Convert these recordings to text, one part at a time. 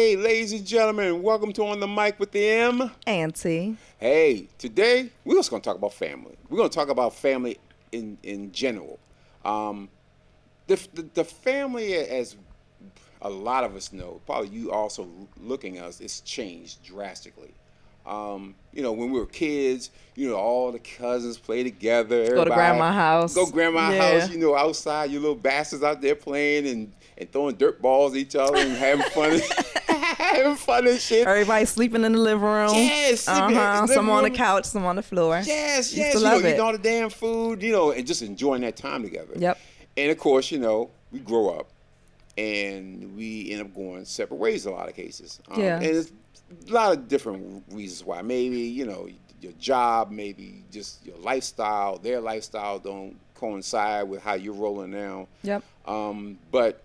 Hey, ladies and gentlemen, welcome to On the Mic with the M. Auntie. Hey, today we're just going to talk about family. We're going to talk about family in general. The family, as a lot of us know, probably you also looking at us, it's changed drastically. When we were kids, all the cousins play together. Go to grandma's house. Go to grandma's house, outside, you little bastards out there playing and throwing dirt balls at each other and having fun. Having fun and shit. Everybody sleeping in the living room. Yes. Some on the couch, some on the floor. Yes. Love eating all the damn food, and just enjoying that time together. Yep. And of course, we grow up and we end up going separate ways in a lot of cases. And it's a lot of different reasons why. Maybe, your job, maybe just your lifestyle, their lifestyle don't coincide with how you're rolling now. Yep. But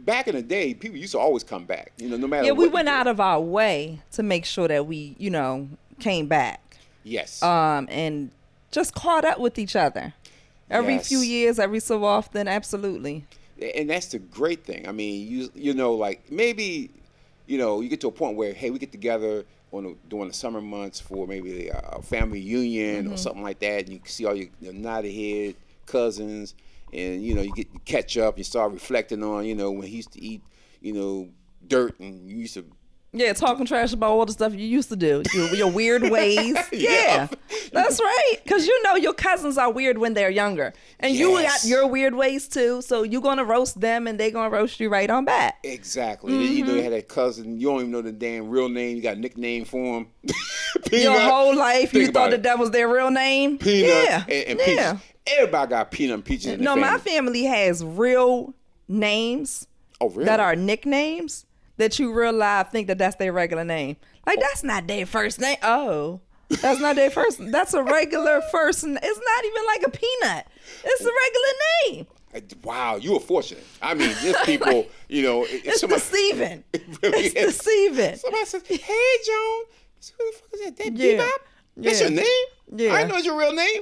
back in the day, people used to always come back, no matter what. Yeah, we went out of our way to make sure that we, came back. Yes. And just caught up with each other. Every few years, every so often, absolutely. And that's the great thing. I mean, like maybe, you get to a point where, hey, we get together during the summer months for maybe a family reunion or something like that, and you see all your nodded head cousins. And, you catch up, you start reflecting on, when he used to eat, dirt and you used to. Yeah, talking trash about all the stuff you used to do, your weird ways. Yeah, that's right. Because your cousins are weird when they're younger. And you got your weird ways too. So you're going to roast them and they're going to roast you right on back. Exactly. Mm-hmm. You had that cousin, you don't even know the damn real name. You got a nickname for him. Your whole life you thought that was their real name? Peanut and Peaches. Everybody got Peanut and Peaches in the family. My family has real names that are nicknames that you real life think that that's their regular name. Like, that's not their first name. Oh, that's not their first. That's a regular first. It's not even like a Peanut. It's a regular name. Wow, you were fortunate. I mean, there's people, it's deceiving. It really it's deceiving. Somebody says, hey, Joan, who the fuck is that? That Bebop? That's your name? Yeah. I didn't know it's your real name.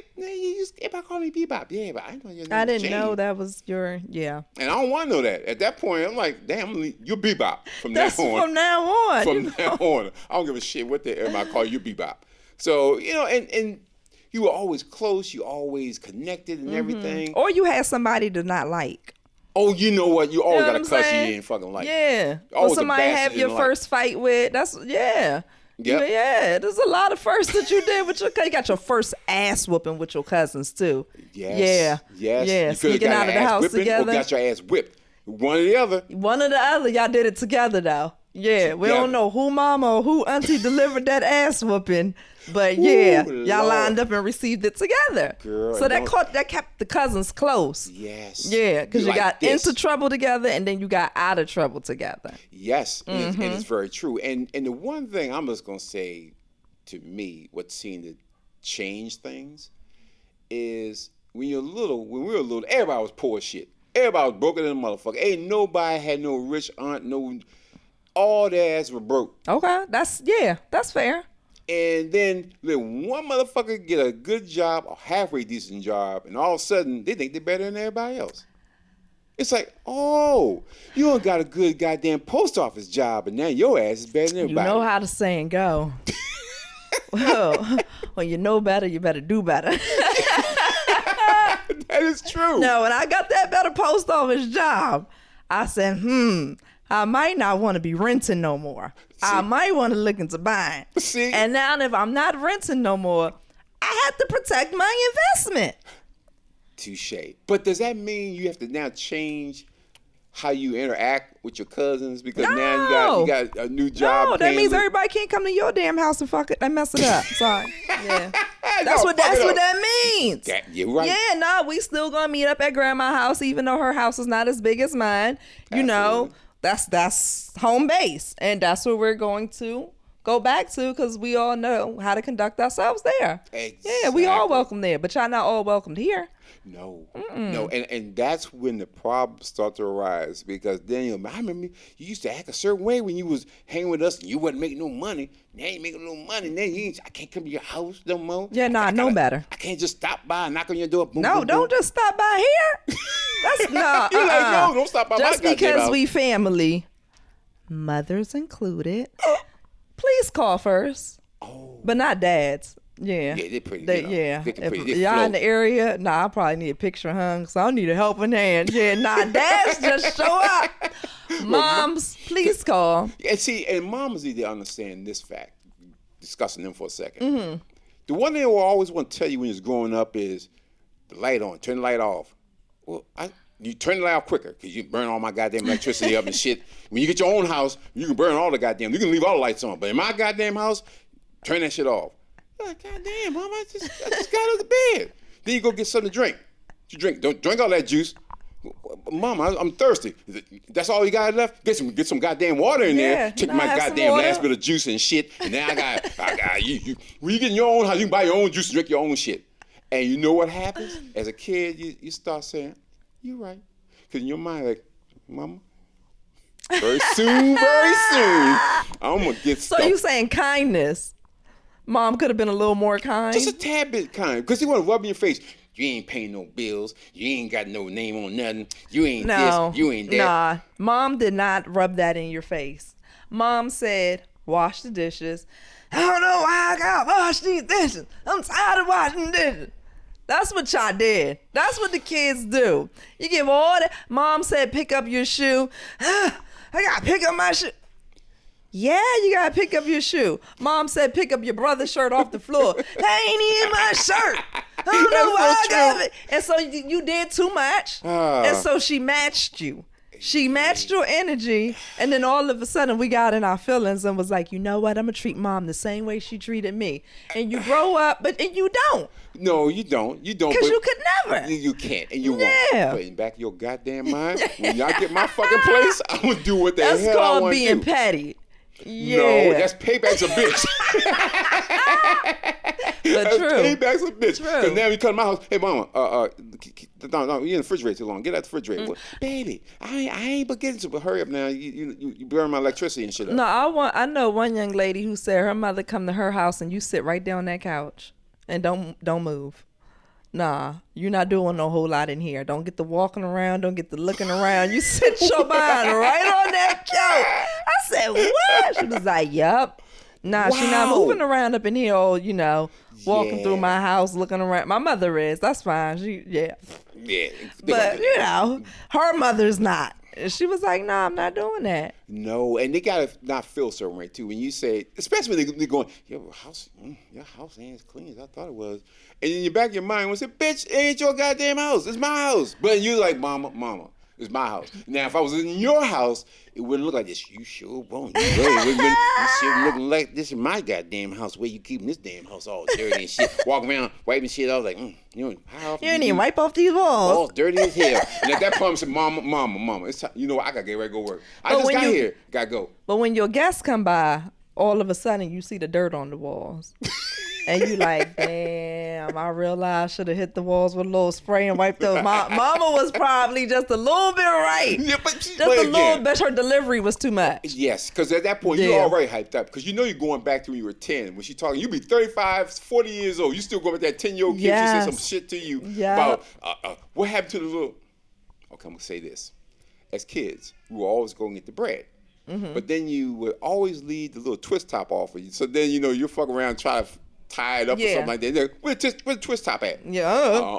Everybody call me Bebop. Yeah, but I didn't know your name. I didn't Jane. know that was your, And I don't want to know that. At that point, I'm like, damn, you're Bebop from now on. From now on. From now on. I don't give a shit what everybody call you Bebop. So, and you were always close. You always connected and everything. Or you had somebody to not like. Oh, you know what? You always got a cuss you didn't fucking like. Yeah. Or somebody have your first fight with. Yep. Yeah, there's a lot of firsts that you did with you got your first ass whooping with your cousins too. Yes. Yeah. Sneaking out of the house together. Or got your ass whipped. One or the other. Y'all did it together though. Yeah, we don't know who mama or who auntie delivered that ass whooping, but y'all lined up and received it together. Girl, so that kept the cousins close. Yes. Yeah, because you got into trouble together and then you got out of trouble together. Yes, and it's very true. And the one thing I'm just gonna say, to me, what seemed to change things is when we were little, everybody was poor as shit. Everybody was broken than a motherfucker. Ain't nobody had no rich aunt, all their ass were broke. Okay, that's fair. And then let one motherfucker get a good job, a halfway decent job, and all of a sudden they think they're better than everybody else. It's like, oh, you don't got a good goddamn post office job, and now your ass is better than everybody. You know how the saying go. Well, when you know better, you better do better. That is true. No, when I got that better post office job, I said, I might not want to be renting no more. See? I might want to look into buying. See? And now if I'm not renting no more, I have to protect my investment. Touche. But does that mean you have to now change how you interact with your cousins because now you got a new job? No, that means everybody can't come to your damn house and fuck it and mess it up. Sorry. Yeah. That's what that means. You're right. Yeah, no, we still gonna meet up at grandma's house, even though her house is not as big as mine. You know, that's home base, and that's where we're going to go back to because we all know how to conduct ourselves there. Exactly. Yeah, we all welcome there, but y'all not all welcomed here. No, and that's when the problems start to arise because then I remember you used to act a certain way when you was hanging with us and you wasn't making no money. Now you making no money. Now I can't come to your house no more. Yeah, I know better. I can't just stop by and knock on your door. Boom, no, boom, don't boom. just stop by here. That's no. You're like, no, don't stop by just my because house. we family. mothers included. Please call first. Oh. But not dads. Yeah. Yeah, they're pretty. Yeah. They If pretty, y'all in the area, I probably need a picture hung, so I need a helping hand. Yeah, dads just show up. Moms, please call. And see, and moms need to understand this fact. Discussing them for a second. The one thing I always want to tell you when you're growing up is the light on, turn the light off. Well, you turn the light off quicker because you burn all my goddamn electricity up and shit. When you get your own house, you can burn all the goddamn, you can leave all the lights on. But in my goddamn house, turn that shit off. You're like, goddamn, mom, I just got out of the bed. Then you go get something to drink. Don't drink all that juice. Mom, I'm thirsty. That's all you got left? Get some goddamn water in there. Take my goddamn last bit of juice and shit. And now I got you. When you get in your own house, you can buy your own juice and drink your own shit. And you know what happens? As a kid, you start saying, you're right. Because in your mind, like, mama, very soon, I'm going to get stuck. So you saying kindness. Mom could have been a little more kind? Just a tad bit kind. Because he want to rub in your face. You ain't paying no bills. You ain't got no name on nothing. You ain't this. You ain't that. Nah, Mom did not rub that in your face. Mom said, wash the dishes. I don't know why I got to wash these dishes. I'm tired of washing dishes. That's what y'all did. That's what the kids do. You give all that. Mom said, pick up your shoe. I got to pick up my shoe. Yeah, you got to pick up your shoe. Mom said, pick up your brother's shirt off the floor. That ain't even my shirt. I don't know why I got it. And so you did too much. And so she matched you. She matched your energy. And then all of a sudden we got in our feelings and was like, you know what? I'm going to treat mom the same way she treated me. And you grow up, and you don't. No, you don't. You don't. Because you could never. You can't, and you won't. But in the back of your goddamn mind, when y'all get my fucking place, I'm going to do what the hell I want to do. That's called being petty. Yeah. No, that's payback's a bitch. But true. Payback's a bitch. Because now you come to my house, hey mama, no, you're in the refrigerator too long. Get out the refrigerator. Well, baby, I ain't but getting to, but hurry up now. You burn my electricity and shit up. No, I know one young lady who said her mother come to her house and you sit right there on that couch and don't move. Nah, you're not doing no whole lot in here. Don't get the walking around. Don't get the looking around. You sit your behind right on that couch. I said, what? She was like, yup. Nah, she not moving around up in here, walking through my house, looking around. My mother is. That's fine. Yeah. But, her mother's not. She was like, nah, I'm not doing that. No, and they got to not feel certain way, too. When you say, especially when they're going, your house ain't as clean as I thought it was. And in the back of your mind, say, bitch, it ain't your goddamn house. It's my house. But you're like, mama, it's my house. Now, if I was in your house, it wouldn't look like this. You sure won't. You should look like this is my goddamn house. Where you keeping this damn house all dirty and shit? Walk around wiping shit. I was like, how often you didn't even wipe off these walls. All dirty as hell. And at that point, I said, mama, it's time. You know what? I got to get ready to go work. I just got here. Got to go. But when your guests come by, all of a sudden, you see the dirt on the walls. And you like, damn, I realized I should have hit the walls with a little spray and wiped those. Mama was probably just a little bit right. Yeah, but little bit. Her delivery was too much. Yes, because at that point, you're already hyped up. Because you're going back to when you were 10. When she's talking, you be 35, 40 years old. You still going with that 10-year-old kid. She said some shit to you about what happened to the little... Okay, I'm going to say this. As kids, we were always going to get the bread. Mm-hmm. But then you would always leave the little twist top off of you. So then, you fuck around and try to... tie it up or something like that. Where's the twist top at? Yeah.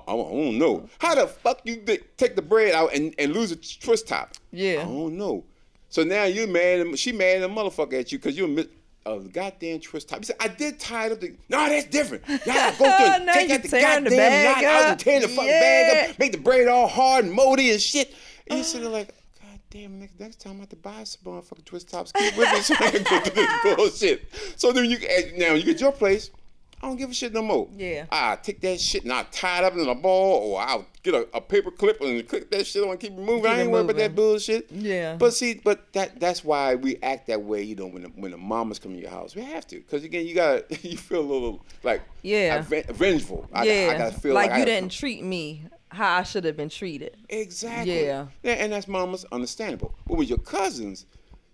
I don't know. How the fuck you take the bread out and lose a twist top? Yeah. I don't know. So now you mad. She mad at a motherfucker at you because you missed a goddamn twist top. You said, I did tie it up. No, that's different. Y'all go through it. Take out the goddamn knot out and tear the fucking bag up. Make the bread all hard and moldy and shit. And you sitting there like, damn, next time I have to buy some motherfucking twist tops. Keep with me so I can go through this bullshit. So then you get your place. I don't give a shit no more. Yeah. I take that shit and I tie it up in a ball, or I'll get a paper clip and clip that shit on and keep it moving. I ain't worried about that bullshit. Yeah. But that's why we act that way, when the mamas come to your house. We have to. Because again, you feel a little like vengeful. I gotta feel like you didn't treat me how I should have been treated. Exactly. Yeah. And that's mama's understandable. But with your cousins,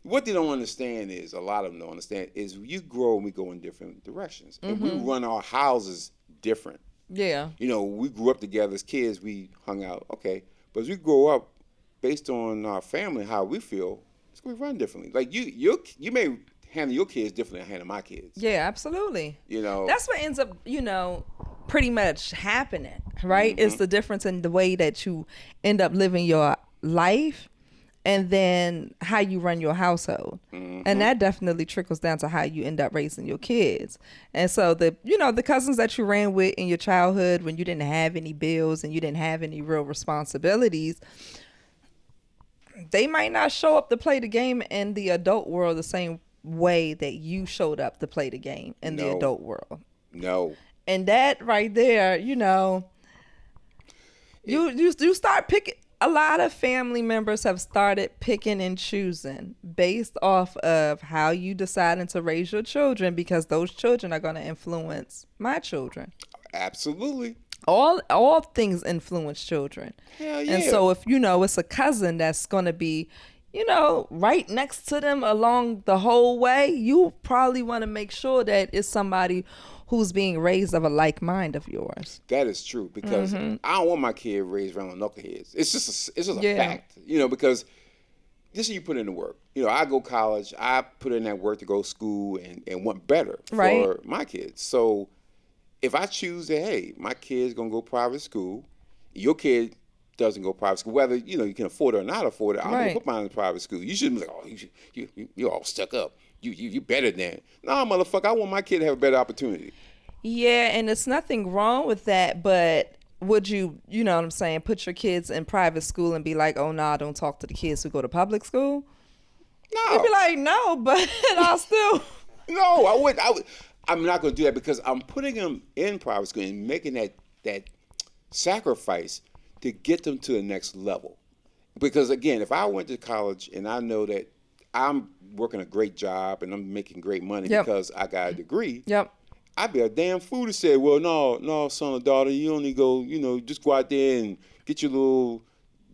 what they don't understand is, a lot of them don't understand, is you grow and we go in different directions. And we run our houses different. Yeah. We grew up together as kids, we hung out, okay. But as we grow up, based on our family, how we feel, It's gonna be run differently. Like you may handle your kids differently than I handle my kids. Yeah, absolutely. You know, that's what ends up, pretty much happening, right? It's the difference in the way that you end up living your life and then how you run your household. And that definitely trickles down to how you end up raising your kids. And so the cousins that you ran with in your childhood when you didn't have any bills and you didn't have any real responsibilities, they might not show up to play the game in the adult world the same way that you showed up to play the game in the adult world. No. And that right there, you start picking. A lot of family members have started picking and choosing based off of how you deciding to raise your children, because those children are going to influence my children. Absolutely. All things influence children. Hell yeah. And so if it's a cousin that's going to be right next to them along the whole way, you probably want to make sure that it's somebody who's being raised of a like mind of yours. That is true, because I don't want my kid raised around knuckleheads. It's just a fact, because this is you put in the work. I go to college, I put in that work to go to school and want better for my kids. So if I choose that, hey, my kid's going to go private school, your kid doesn't go private school, whether you can afford it or not afford it, I'm gonna put mine in private school. You shouldn't be like, you're all stuck up. You better than. Nah, motherfucker, I want my kid to have a better opportunity. Yeah, and it's nothing wrong with that, but would you know what I'm saying, put your kids in private school and be like, oh nah, don't talk to the kids who go to public school? No. You'd be like, no, but I'll still. No, I would. I'm not gonna do that, because I'm putting them in private school and making that sacrifice to get them to the next level. Because again, if I went to college and I know that I'm working a great job and I'm making great money because I got a degree, I'd be a damn fool to say, well, no, son or daughter, you only go, just go out there and get your little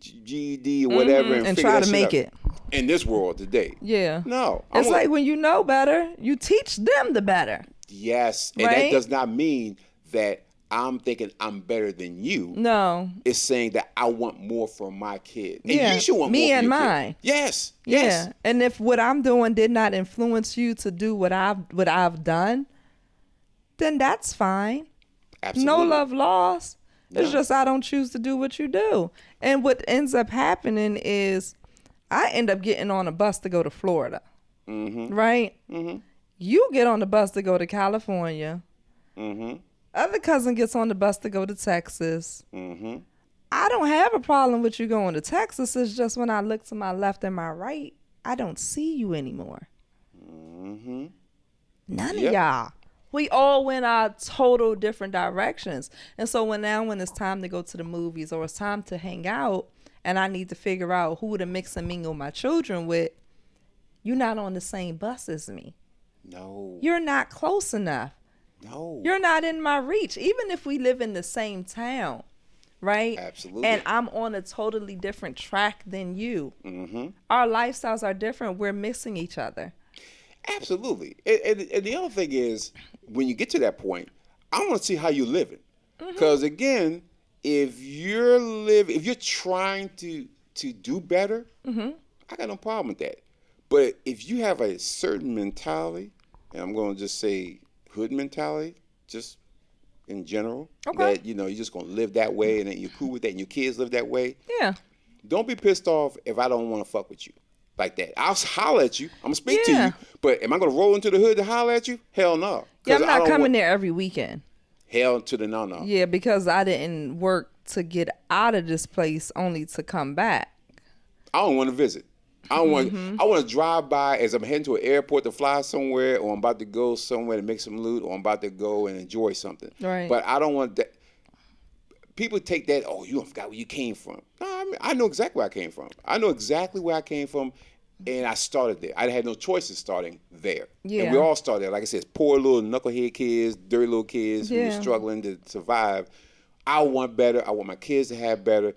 GED or whatever and try to make it in this world today. Yeah. No. It's like when you know better, you teach them the better. Yes. And that does not mean that I'm thinking I'm better than you. No. It's saying that I want more from my kid. And you should want me more and from your mine. Kid. Yes. Yeah. And if what I'm doing did not influence you to do what I've done, then that's fine. Absolutely. No love lost. No. It's just I don't choose to do what you do. And what ends up happening is I end up getting on a bus to go to Florida. Right? You get on the bus to go to California. Other cousin gets on the bus to go to Texas. I don't have a problem with you going to Texas. It's just when I look to my left and my right, I don't see you anymore. None of y'all. We all went our total different directions. And so when it's time to go to the movies or it's time to hang out and I need to figure out who to mix and mingle my children with, you're not on the same bus as me. No. You're not close enough. No. You're not in my reach. Even if we live in the same town, right? Absolutely. And I'm on a totally different track than you. Our lifestyles are different. We're missing each other. Absolutely. And the other thing is, when you get to that point, I want to see how you're living. Because again, if you're trying to do better, I got no problem with that. But if you have a certain mentality, and I'm going to just say hood mentality, just in general, that you're just going to live that way and that you're cool with that and your kids live that way. Yeah. Don't be pissed off if I don't want to fuck with you like that. I'll holler at you. I'm going to speak to you. But am I going to roll into the hood to holler at you? Hell no. Yeah, I'm not coming there every weekend. Hell to the no. Yeah, because I didn't work to get out of this place only to come back. I don't want to visit. I want to drive by as I'm heading to an airport to fly somewhere, or I'm about to go somewhere to make some loot, or I'm about to go and enjoy something. Right. But I don't want that. People take that, oh, you forgot where you came from. No, I know exactly where I came from. I know exactly where I came from, and I started there. I had no choice in starting there. Yeah. And we all started there. Like I said, poor little knucklehead kids, dirty little kids who were struggling to survive. I want better. I want my kids to have better.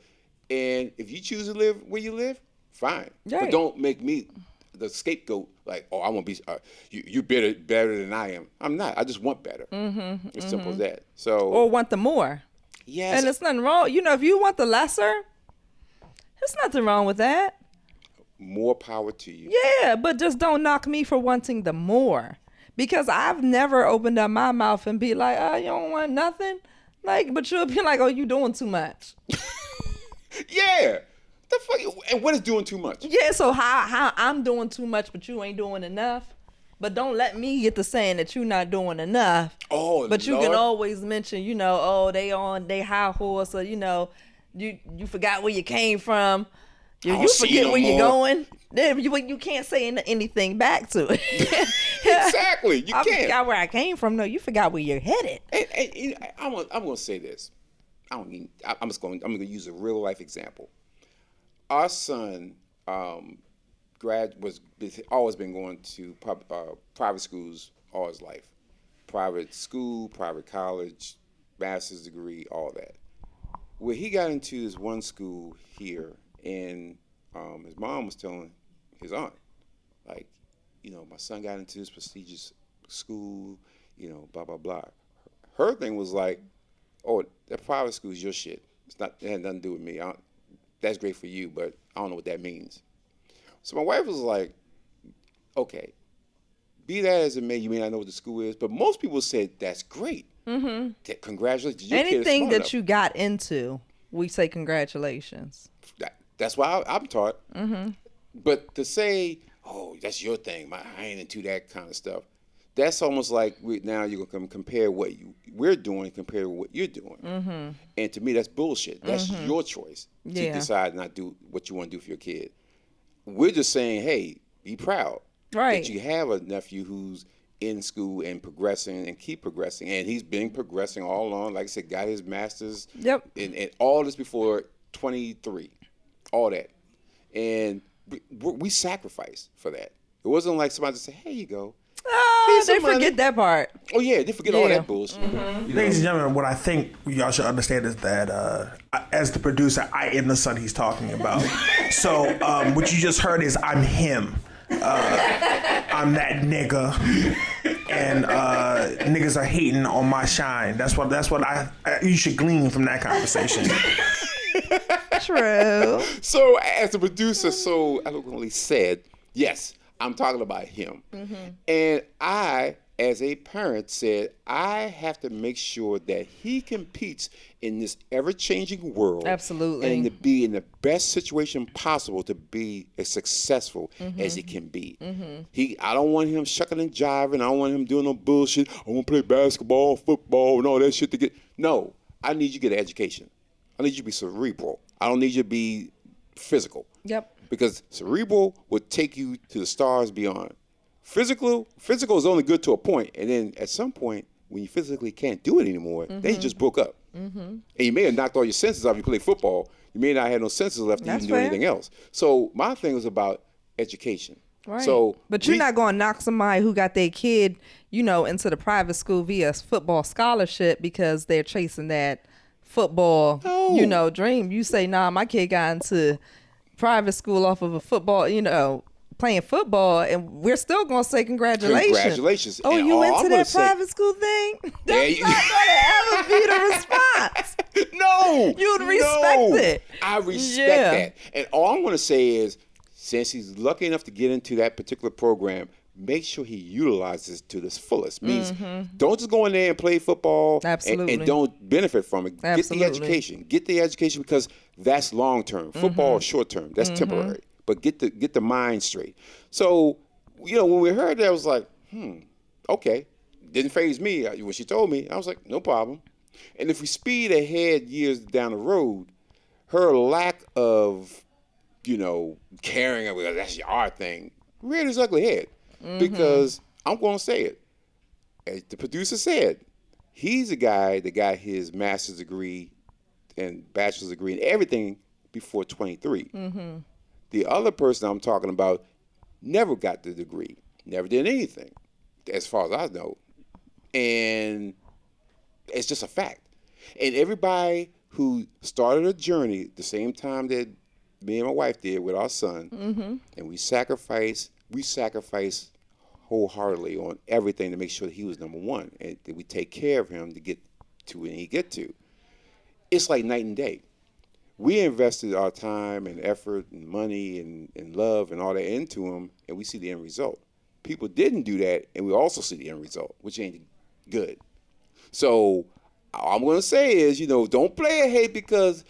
And if you choose to live where you live, fine. Right. But don't make me the scapegoat. Like, oh, I want to be. You better than I am. I'm not. I just want better. As simple as that. So. Or want the more. Yes. And it's nothing wrong. If you want the lesser, there's nothing wrong with that. more power to you. Yeah, but just don't knock me for wanting the more. Because I've never opened up my mouth and be like, oh, you don't want nothing? Like, but you'll be like, oh, you doing too much. Yeah. The fuck? And what is doing too much? Yeah, so how I'm doing too much, but you ain't doing enough. But don't let me get to saying that you're not doing enough. Oh, but you Lord. can always mention, oh, they high horse, or you forgot where you came from. You forget where you're going. You can't say anything back to it. Exactly, you can't. I forgot where I came from. No, you forgot where you're headed. And I'm going to say this. I'm going to use a real life example. Our son always been going to private schools all his life. Private school, private college, master's degree, all that. Well, he got into this one school here, and his mom was telling his aunt, like, my son got into this prestigious school, blah, blah, blah. Her thing was like, oh, that private school is your shit. It had nothing to do with me. That's great for you, but I don't know what that means. So my wife was like, okay, be that as it may, you may not know what the school is, but most people said that's great. Mm-hmm. Congratulations. Anything that you got into, we say congratulations. That's why I'm taught. Mm-hmm. But to say, oh, that's your thing, I ain't into that kind of stuff, that's almost like now you're going to compare what we're doing compared to what you're doing. Mm-hmm. And to me, that's bullshit. That's your choice to decide not do what you want to do for your kid. We're just saying, hey, be proud that you have a nephew who's in school and progressing and keep progressing. And he's been progressing all along. Like I said, got his master's. Yep. And all this before 23. All that. And we sacrificed for that. It wasn't like somebody just say, here you go. Oh, they forget that part. Oh, yeah, they forget all that bullshit. Mm-hmm. Ladies and gentlemen, what I think y'all should understand is that as the producer, I am the son he's talking about. So what you just heard is I'm him. I'm that nigga. And niggas are hating on my shine. That's what you should glean from that conversation. True. So as the producer so eloquently said, yes, I'm talking about him. Mm-hmm. And I, as a parent, said I have to make sure that he competes in this ever-changing world. Absolutely. And to be in the best situation possible to be as successful as he can be. Mm-hmm. I don't want him shucking and jiving. I don't want him doing no bullshit. I want to play basketball, football, and all that shit to get. No, I need you to get an education. I need you to be cerebral. I don't need you to be physical. Yep. Because cerebral will take you to the stars beyond. Physical is only good to a point, and then at some point, when you physically can't do it anymore, then you just broke up. Mm-hmm. And you may have knocked all your senses off. You play football, you may not have no senses left to even do anything else. So my thing was about education. Right. So, but you're not going to knock somebody who got their kid, into the private school via football scholarship because they're chasing that football, dream. You say, nah, my kid got into private school off of a football, playing football, and we're still going to say congratulations. Congratulations. Oh, and you into that private school thing? That's not going to ever be the response. No. You'd respect it. I respect that. And all I'm going to say is, since he's lucky enough to get into that particular program, make sure he utilizes it to the fullest. Means don't just go in there and play football and don't benefit from it. Absolutely. Get the education because that's long term. Football is short term. That's temporary. But get the mind straight. So, when we heard that, I was like, okay. Didn't faze me. When she told me, I was like, no problem. And if we speed ahead years down the road, her lack of, caring about that's our thing reared his ugly head. Because I'm going to say it. As the producer said, he's a guy that got his master's degree and bachelor's degree and everything before 23. Mm-hmm. The other person I'm talking about never got the degree, never did anything, as far as I know. And it's just a fact. And everybody who started a journey the same time that me and my wife did with our son, and we sacrificed wholeheartedly on everything to make sure that he was number one and that we take care of him to get to where he get to. It's like night and day. we invested our time and effort and money and love and all that into them, and we see the end result. People didn't do that, and we also see the end result, which ain't good. So all I'm gonna say is, don't play a hate because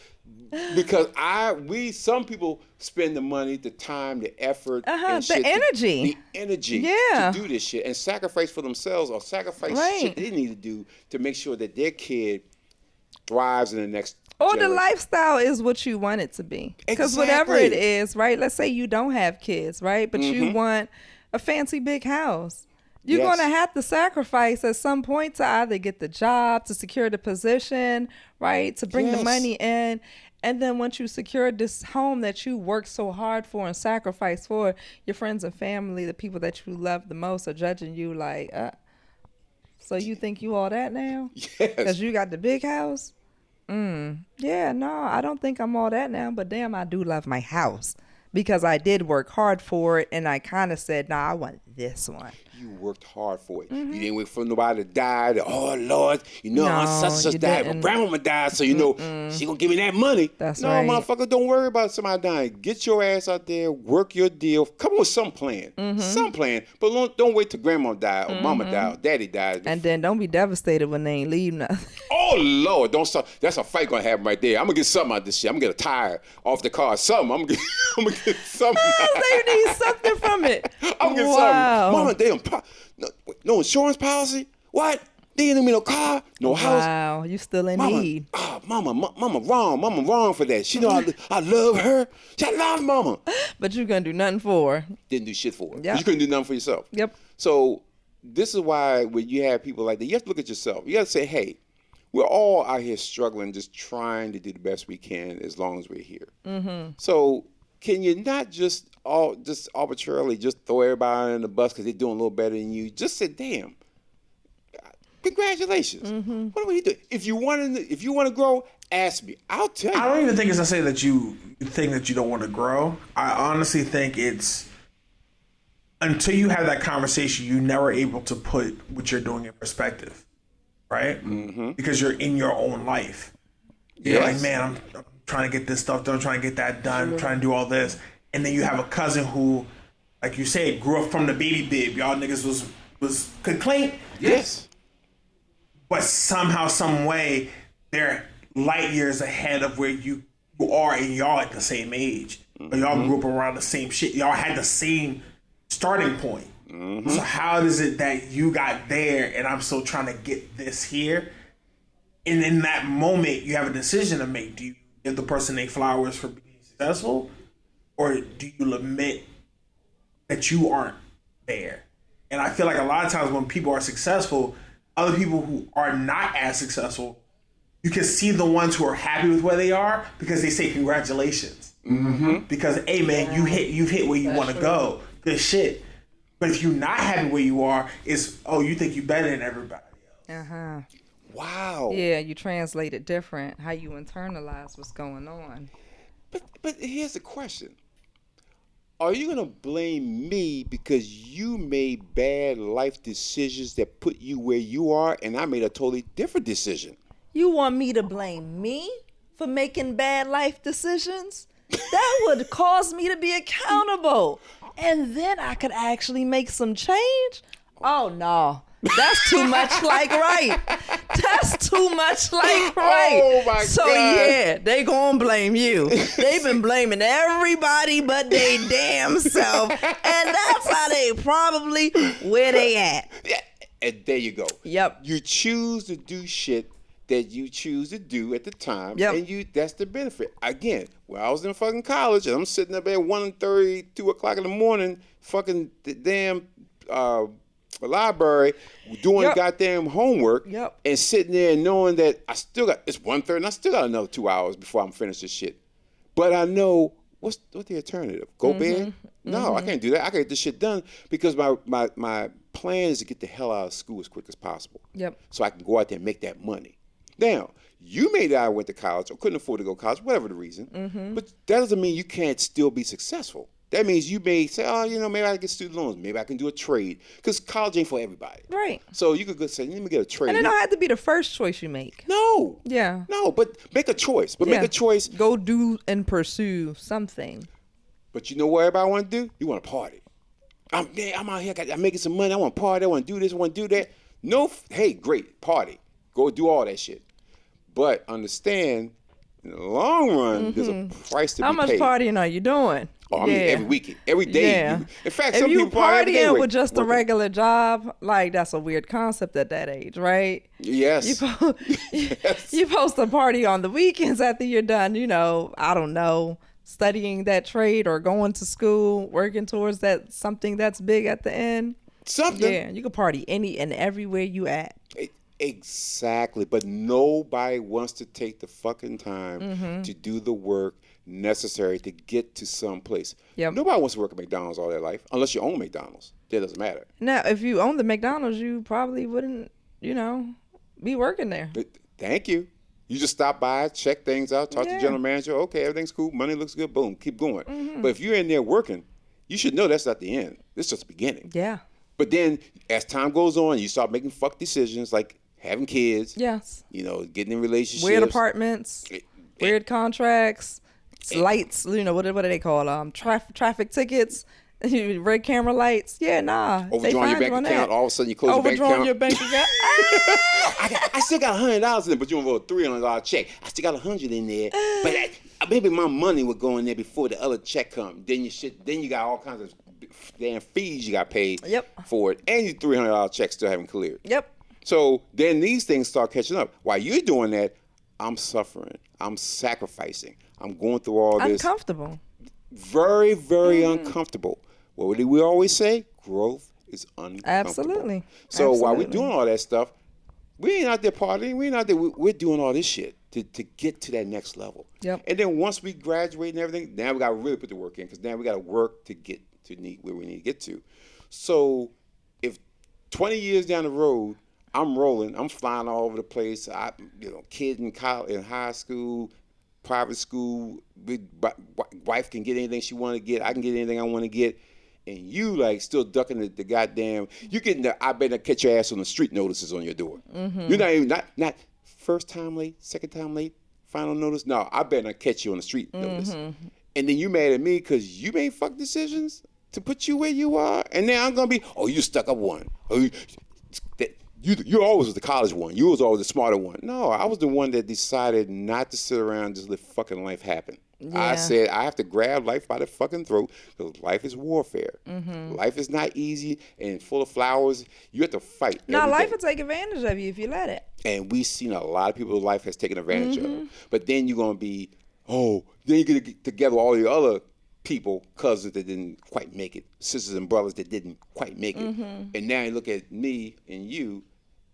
some people spend the money, the time, the effort, and the energy, to do this shit and sacrifice for themselves or sacrifice shit they need to do to make sure that their kid thrives in the next. Or the lifestyle is what you want it to be. Because whatever it is, right? Let's say you don't have kids, right? But you want a fancy big house. You're going to have to sacrifice at some point to either get the job, to secure the position, right? To bring the money in. And then once you secure this home that you worked so hard for and sacrificed for, your friends and family, the people that you love the most are judging you like, so you think you all that now? Yes. Because you got the big house? Yeah, no, I don't think I'm all that now, but damn, I do love my house because I did work hard for it, and I kind of said, I want this one. You worked hard for it. You didn't wait for nobody to die. Oh, Lord, my such died. My grandmama died, so, she going to give me that money. That's right. No, motherfucker, don't worry about somebody dying. Get your ass out there, work your deal. Come up with some plan. Some plan. But don't wait till grandma died or mama died or daddy died. And then don't be devastated when they ain't leave nothing. Oh, Lord, don't stop. That's a fight going to happen right there. I'm going to get something out of this shit. I'm going to get a tire off the car. Something. I'm going to get something. They need something from it. I'm going to get something. Mama, damn. No insurance policy? What? They didn't give me no car, no house. Wow, you still in need. Mama wrong. Mama wrong for that. She know I love her. I love mama. But you couldn't do nothing for her. Didn't do shit for her. Yep. You couldn't do nothing for yourself. Yep. So this is why when you have people like that, you have to look at yourself. You got to say, hey, we're all out here struggling, just trying to do the best we can as long as we're here. So can you not just arbitrarily just throw everybody in the bus because they're doing a little better than you? Just say, damn, congratulations. What are we doing? If you want to grow, ask me. I'll tell you. I don't even think it's necessarily that you think that you don't want to grow. I honestly think it's until you have that conversation, you're never able to put what you're doing in perspective, right? Because you're in your own life. You're like, man, I'm trying to get this stuff done, trying to get that done, trying to do all this. And then you have a cousin who, like you said, grew up from the baby bib. Y'all niggas was complaint. Yes. But somehow, some way, they're light years ahead of where you are, and y'all at the same age. But y'all grew up around the same shit. Y'all had the same starting point. So how is it that you got there and I'm still trying to get this here? And in that moment, you have a decision to make. Do you give the person their flowers for being successful? Or do you admit that you aren't there? And I feel like a lot of times when people are successful, other people who are not as successful, you can see the ones who are happy with where they are because they say congratulations. Because, hey man, you've hit where you want to go. Good shit. But if you're not happy where you are, it's, you think you're better than everybody else. Wow. Yeah, you translate it different, how you internalize what's going on. But here's the question. Are you going to blame me because you made bad life decisions that put you where you are and I made a totally different decision? You want me to blame me for making bad life decisions? That would cause me to be accountable. And then I could actually make some change? Oh, no. That's too much like right. That's too much like right. Oh my God. So yeah, they gonna blame you. They've been blaming everybody but they damn self. And that's how they probably where they at. Yeah. And there you go. Yep. You choose to do shit that you choose to do at the time. Yep. And that's the benefit. Again, when I was in fucking college and I'm sitting up at 1:30, 2 o'clock in the morning, fucking the damn library doing goddamn homework and sitting there and knowing that I still got, it's 1:30 and I still got another 2 hours before I'm finished this shit. But I know what's the alternative? Go bed? No, I can't do that. I gotta get this shit done because my plan is to get the hell out of school as quick as possible. Yep. So I can go out there and make that money. Now, you may that I went to college or couldn't afford to go to college, whatever the reason, but that doesn't mean you can't still be successful. That means you may say, oh, maybe I can get student loans. Maybe I can do a trade. Because college ain't for everybody. Right. So you could go say, let me get a trade. And it don't have to be the first choice you make. No. Yeah. No, but make a choice. Make a choice. Go do and pursue something. But you know what everybody want to do? You want to party. I'm out here, I'm making some money. I want to party. I want to do this. I want to do that. No, hey, great, party. Go do all that shit. But understand, in the long run, there's a price to be paid. How much partying are you doing? Oh, I mean, every weekend, every day. Yeah. In fact, if some people party partying with just a regular job, like that's a weird concept at that age, right? Yes. You're supposed to party on the weekends after you're done, I don't know, studying that trade or going to school, working towards that something that's big at the end. Something. Yeah, you can party any and everywhere you at. Exactly. But nobody wants to take the fucking time to do the work necessary to get to some place. Yep. Nobody wants to work at McDonald's all their life unless you own McDonald's. That doesn't matter. Now, if you own the McDonald's, you probably wouldn't, be working there. Thank you. You just stop by, check things out, talk to the general manager. Okay, everything's cool. Money looks good. Boom, keep going. But if you're in there working, you should know that's not the end. It's just the beginning. Yeah. But then as time goes on, you start making fuck decisions like having kids. Yes. Getting in relationships. Weird apartments. Weird contracts. Lights, what do they call traffic tickets, red camera lights. Yeah, nah. Overdrawing your bank account. All of a sudden you close your bank account. Overdrawing your bank account. I still got $100 in there, but you want a $300 check. I still got $100 in there, but maybe my money would go in there before the other check comes. Then you got all kinds of damn fees you got paid for it, and your $300 check still haven't cleared. Yep. So then these things start catching up. While you're doing that, I'm suffering. I'm sacrificing. I'm going through all this. Uncomfortable. Very, very uncomfortable. What do we always say? Growth is uncomfortable. Absolutely. So while we're doing all that stuff, we ain't out there partying. We ain't out there. We're doing all this shit to get to that next level. Yep. And then once we graduate and everything, now we got to really put the work in because now we got to work to get to where we need to get to. So if 20 years down the road, I'm rolling, I'm flying all over the place. Kid in college, in high school, private school, wife can get anything she want to get. I can get anything I want to get. And you still ducking the goddamn, you getting the I better catch your ass on the street notices on your door. You're not even, not first time late, second time late, final notice. No, I better not catch you on the street notice. And then you mad at me because you made fuck decisions to put you where you are. And now I'm going to be, you stuck up one. You always was the college one. You was always the smarter one. No, I was the one that decided not to sit around and just let fucking life happen. Yeah. I said I have to grab life by the fucking throat because life is warfare. Life is not easy and full of flowers. You have to fight. No, life will take advantage of you if you let it. And we've seen a lot of people's life has taken advantage of it. But then you're going to be, then you get together all your other people, cousins that didn't quite make it, sisters and brothers that didn't quite make it. And now you look at me and you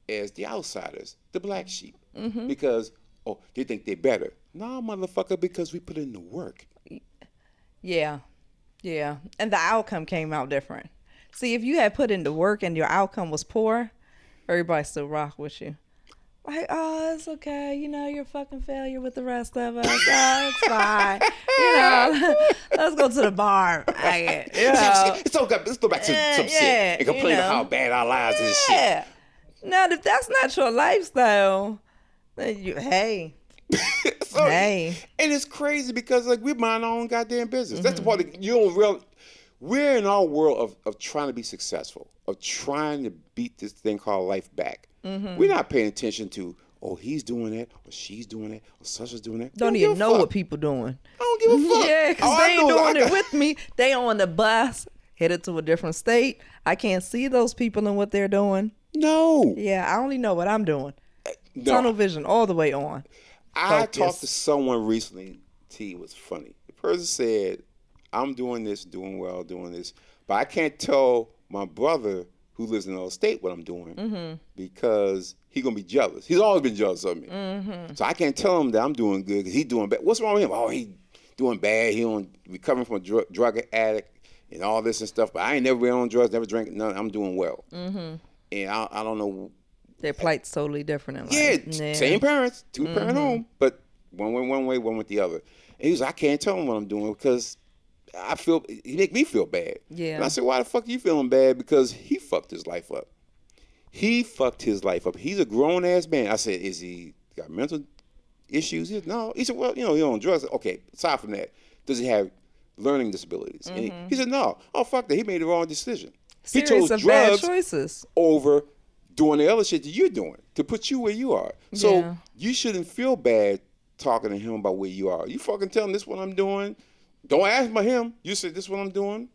as the outsiders, the black sheep, because they think they're better. Nah, motherfucker, because we put in the work. Yeah, and the outcome came out different. See, if you had put in the work and your outcome was poor, everybody still rock with you. Like, it's okay, you're a fucking failure with the rest of us. It's fine. Let's go to the bar. It's okay. Let's go back to some shit and complain about how bad our lives is and shit. Now, if that's not your lifestyle, then hey. And it's crazy because we mind our own goddamn business. That's the part that you don't realize. We're in our world of trying to be successful, of trying to beat this thing called life back. We're not paying attention to, he's doing that, or she's doing that, or such is doing that. Don't even know what people doing. I don't give a fuck. Yeah, because they ain't doing it with me. They on the bus, headed to a different state. I can't see those people and what they're doing. No. Yeah, I only know what I'm doing. Tunnel vision all the way on. I talked to someone recently, T, it was funny. The person said, I'm doing this, doing well, doing this, but I can't tell my brother who lives in another state what I'm doing because he's going to be jealous. He's always been jealous of me. So I can't tell him that I'm doing good because he's doing bad. What's wrong with him? He doing bad. He recovering from a drug addict and all this and stuff, but I ain't never been on drugs, never drank none. I'm doing well. And I don't know. Their plights totally different in life. Yeah, same parents, two-parent home, but one went one way, one went the other. And he was like, I can't tell him what I'm doing because he make me feel bad. Yeah. And I said, why the fuck are you feeling bad? Because he fucked his life up. He fucked his life up. He's a grown ass man. I said, is he got mental issues? He said, no. He said, well, you know, he on drugs. Okay, aside from that, does he have learning disabilities? And he said, no. Oh, fuck that. He made the wrong decision. Series he chose of drugs bad choices over doing the other shit that you're doing to put you where you are. So you shouldn't feel bad talking to him about where you are. You fucking tell him this is what I'm doing. Don't ask about him. You say this is what I'm doing,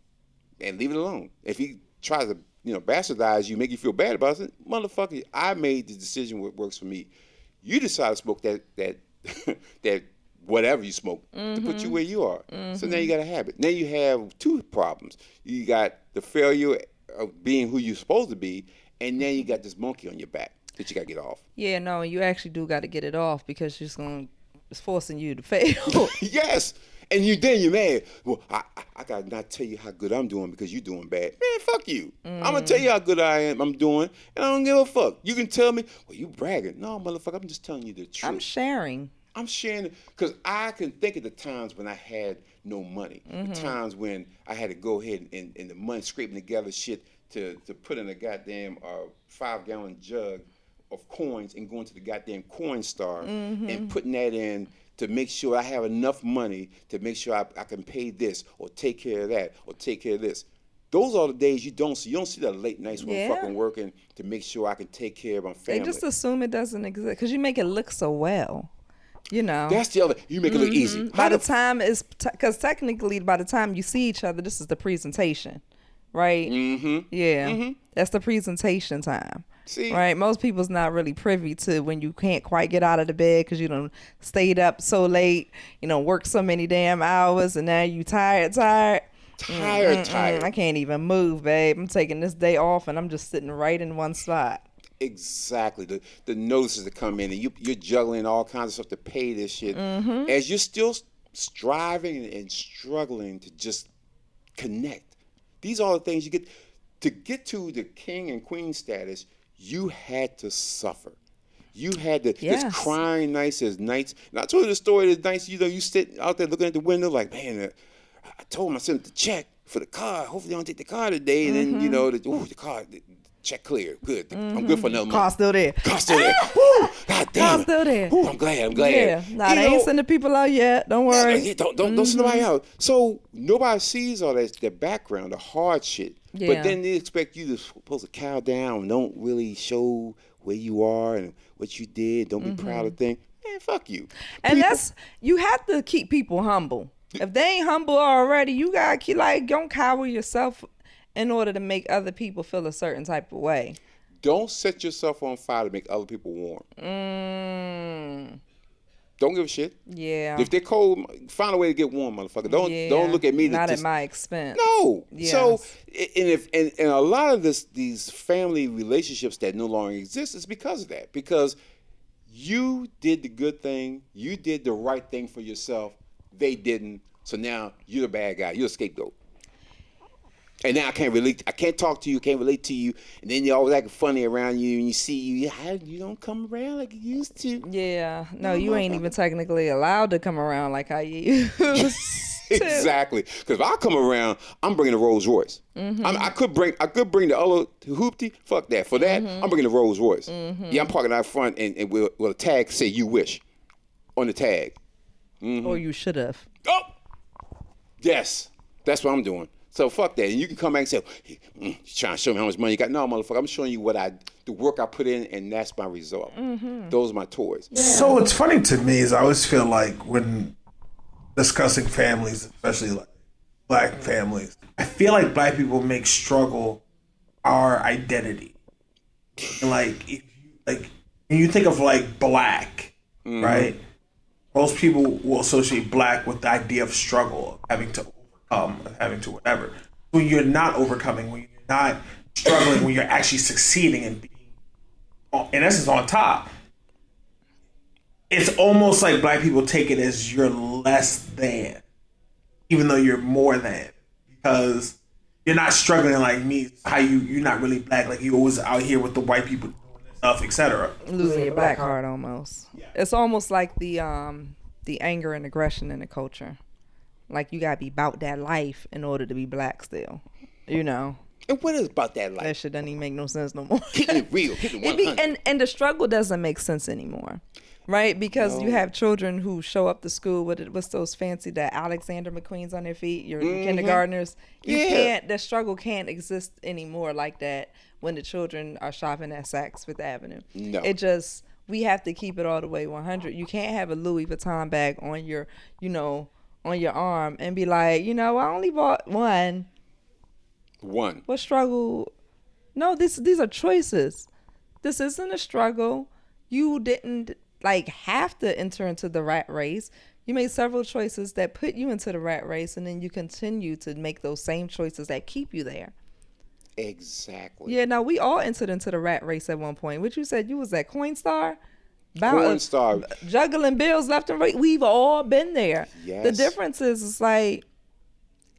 and leave it alone. If he tries to, you know, bastardize you, make you feel bad about it, motherfucker, I made the decision what works for me. You decide to smoke that that whatever you smoke to put you where you are. So now you got a habit. Now you have two problems. You got the failure of being who you're supposed to be, and then you got this monkey on your back that you got to get off. Yeah, no, you actually do got to get it off because it's forcing you to fail. Yes. And you're mad. Well, I got to not tell you how good I'm doing because you're doing bad. Man, fuck you. I'm going to tell you how good I'm doing, and I don't give a fuck. You can tell me, well, you bragging. No, motherfucker, I'm just telling you the truth. I'm sharing because I can think of the times when I had no money, the times when I had to go ahead and the money scraping together shit to put in a goddamn 5-gallon jug of coins and going to the goddamn coin store and putting that in to make sure I have enough money to make sure I can pay this or take care of that or take care of this. Those are the days you don't see. You don't see the late nights when I'm fucking working to make sure I can take care of my family. They just assume it doesn't exist because you make it look so well. You know. That's the other. You make it look easy. By the time because technically by the time you see each other, this is the presentation, right? Yeah. That's the presentation time. See? Right, most people's not really privy to when you can't quite get out of the bed because you done stayed up so late, you know, worked so many damn hours, and now you tired. I can't even move, babe. I'm taking this day off, and I'm just sitting right in one spot. Exactly. The notices that come in, and you're juggling all kinds of stuff to pay this shit. As you're still striving and struggling to just connect. These are the things you get to the king and queen status. You had to suffer. You had to, this crying nights as nights. And I told you the story of the nights, you know, you sit out there looking at the window like, man, I told him I sent the check for the car. Hopefully I don't take the car today. And then, you know, the car, the check cleared. Good. I'm good for another month. Car still there. Woo! God damn. Car still there. Woo, I'm glad. Yeah. Nah, they ain't sending people out yet. Don't worry. Yeah, don't send nobody out. So nobody sees all that background, the hard shit. Yeah. But then they expect you to supposed to cow down and don't really show where you are and what you did. Don't be proud of things. Man, fuck you. And you have to keep people humble. If they ain't humble already, you gotta keep don't cower yourself in order to make other people feel a certain type of way. Don't set yourself on fire to make other people warm. Don't give a shit. Yeah. If they're cold, find a way to get warm, motherfucker. Don't look at me. Not at my expense. No. Yes. So, and a lot of these family relationships that no longer exist is because of that. Because you did the good thing, you did the right thing for yourself. They didn't. So now you're the bad guy. You're a scapegoat. And now I can't talk to you, can't relate to you, and then you're always acting funny around you, and you see you don't come around like you used to. Yeah, no, you ain't even technically allowed to come around like how you used to. Exactly, because if I come around, I'm bringing a Rolls Royce. I could bring the other hoopty. Fuck that. For that, I'm bringing the Rolls Royce. Yeah, I'm parking out front, and with a tag say "You wish" on the tag. Or you should have. Oh, yes, that's what I'm doing. So fuck that. And you can come back and say, you're trying to show me how much money you got. No, motherfucker, I'm showing you the work I put in, and that's my result. Those are my toys. So what's funny to me is I always feel like when discussing families, especially like black families, I feel like black people make struggle our identity. And like when you think of like black, right? Most people will associate black with the idea of struggle, having to whatever. When you're not overcoming, when you're not struggling, when you're actually succeeding and being, in essence, on top, it's almost like black people take it as you're less than, even though you're more than, because you're not struggling like me. How you're not really black, like you always out here with the white people doing this stuff, etc. Losing your black heart almost. Yeah. It's almost like the anger and aggression in the culture. Like you gotta be about that life in order to be black still. You know. And what is about that life? That shit doesn't even make no sense no more. Keeping it real, keeping it 100. And the struggle doesn't make sense anymore. Right? Because you have children who show up to school with those fancy the Alexander McQueens on their feet, your kindergartners. The struggle can't exist anymore like that when the children are shopping at Saks Fifth Avenue. No. We have to keep it all the way 100. You can't have a Louis Vuitton bag on your, on your arm and be like, I only bought one. What struggle? No, these are choices. This isn't a struggle. You didn't have to enter into the rat race. You made several choices that put you into the rat race, and then you continue to make those same choices that keep you there. Exactly. Yeah, no, we all entered into the rat race at one point. What you said, you was at Coinstar? Coinstar. Juggling bills left and right. We've all been there. Yes. The difference is, it's like,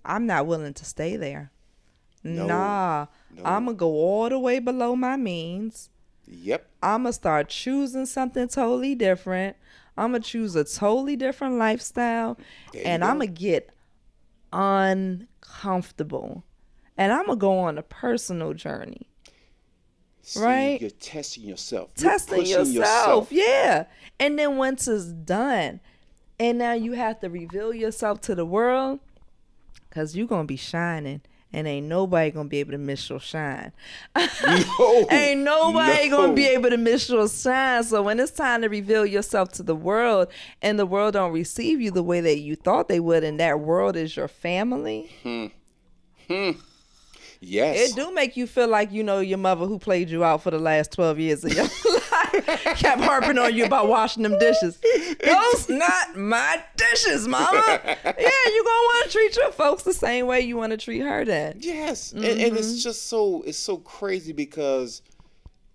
I'm not willing to stay there. No. I'm going to go all the way below my means. Yep. I'm going to start choosing something totally different. I'm going to choose a totally different lifestyle. And I'm going to get uncomfortable. And I'm going to go on a personal journey. See, right? You're testing yourself. Testing yourself. Yeah. And then once it's done, and now you have to reveal yourself to the world, because you're going to be shining. And ain't nobody gonna be able to miss your shine. Ain't nobody gonna be able to miss your shine. So when it's time to reveal yourself to the world, and the world don't receive you the way that you thought they would, and that world is your family. Yes. It do make you feel like your mother who played you out for the last 12 years of your life kept harping on you about washing them dishes. Those not my dishes, mama. Yeah, you gonna want to treat your folks the same way you want to treat her then. Yes. And it's just so crazy because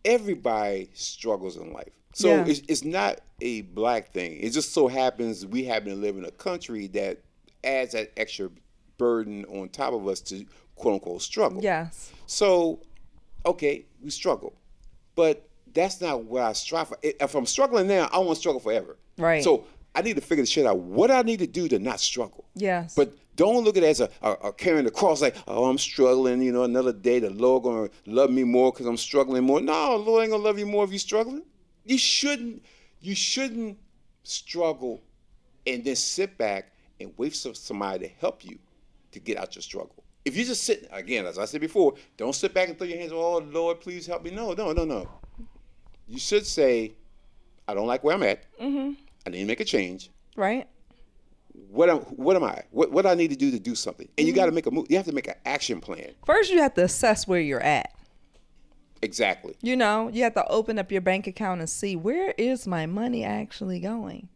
everybody struggles in life. So it's not a black thing. It just so happens we happen to live in a country that adds that extra burden on top of us to quote unquote struggle. Yes. So, okay, we struggle, but that's not what I strive for. If I'm struggling now, I want to struggle forever. Right. So I need to figure the shit out. What I need to do to not struggle. Yes. But don't look at it as a carrying the cross like, oh, I'm struggling. Another day the Lord gonna love me more because I'm struggling more. No, Lord ain't gonna love you more if you're struggling. You shouldn't struggle and then sit back and wait for somebody to help you to get out your struggle. If you just sit, again, as I said before, don't sit back and throw your hands, oh, Lord, please help me. No. You should say, I don't like where I'm at. Mm-hmm. I need to make a change. Right. What am I? What I need to do something? And you got to make a move. You have to make an action plan. First, you have to assess where you're at. Exactly. You have to open up your bank account and see, where is my money actually going?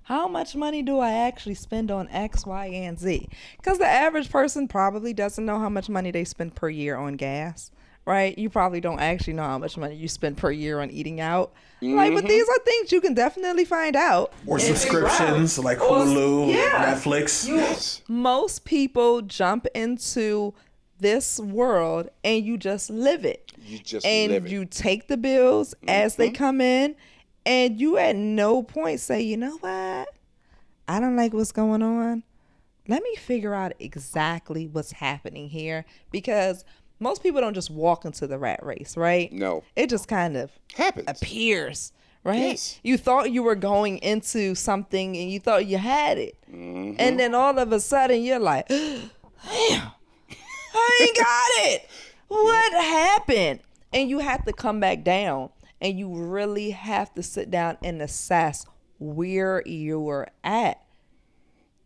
How much money do I actually spend on X, Y, and Z? Because the average person probably doesn't know how much money they spend per year on gas, right? You probably don't actually know how much money you spend per year on eating out. Mm-hmm. But these are things you can definitely find out. Or subscriptions like Hulu, Netflix. Most people jump into this world and you just live it. You take the bills as they come in. And you at no point say, you know what? I don't like what's going on. Let me figure out exactly what's happening here. Because most people don't just walk into the rat race, right? No. It just kind of appears, right? Yes. You thought you were going into something and you thought you had it. Mm-hmm. And then all of a sudden you're like, damn, I ain't got it. What happened? And you have to come back down. And you really have to sit down and assess where you're at.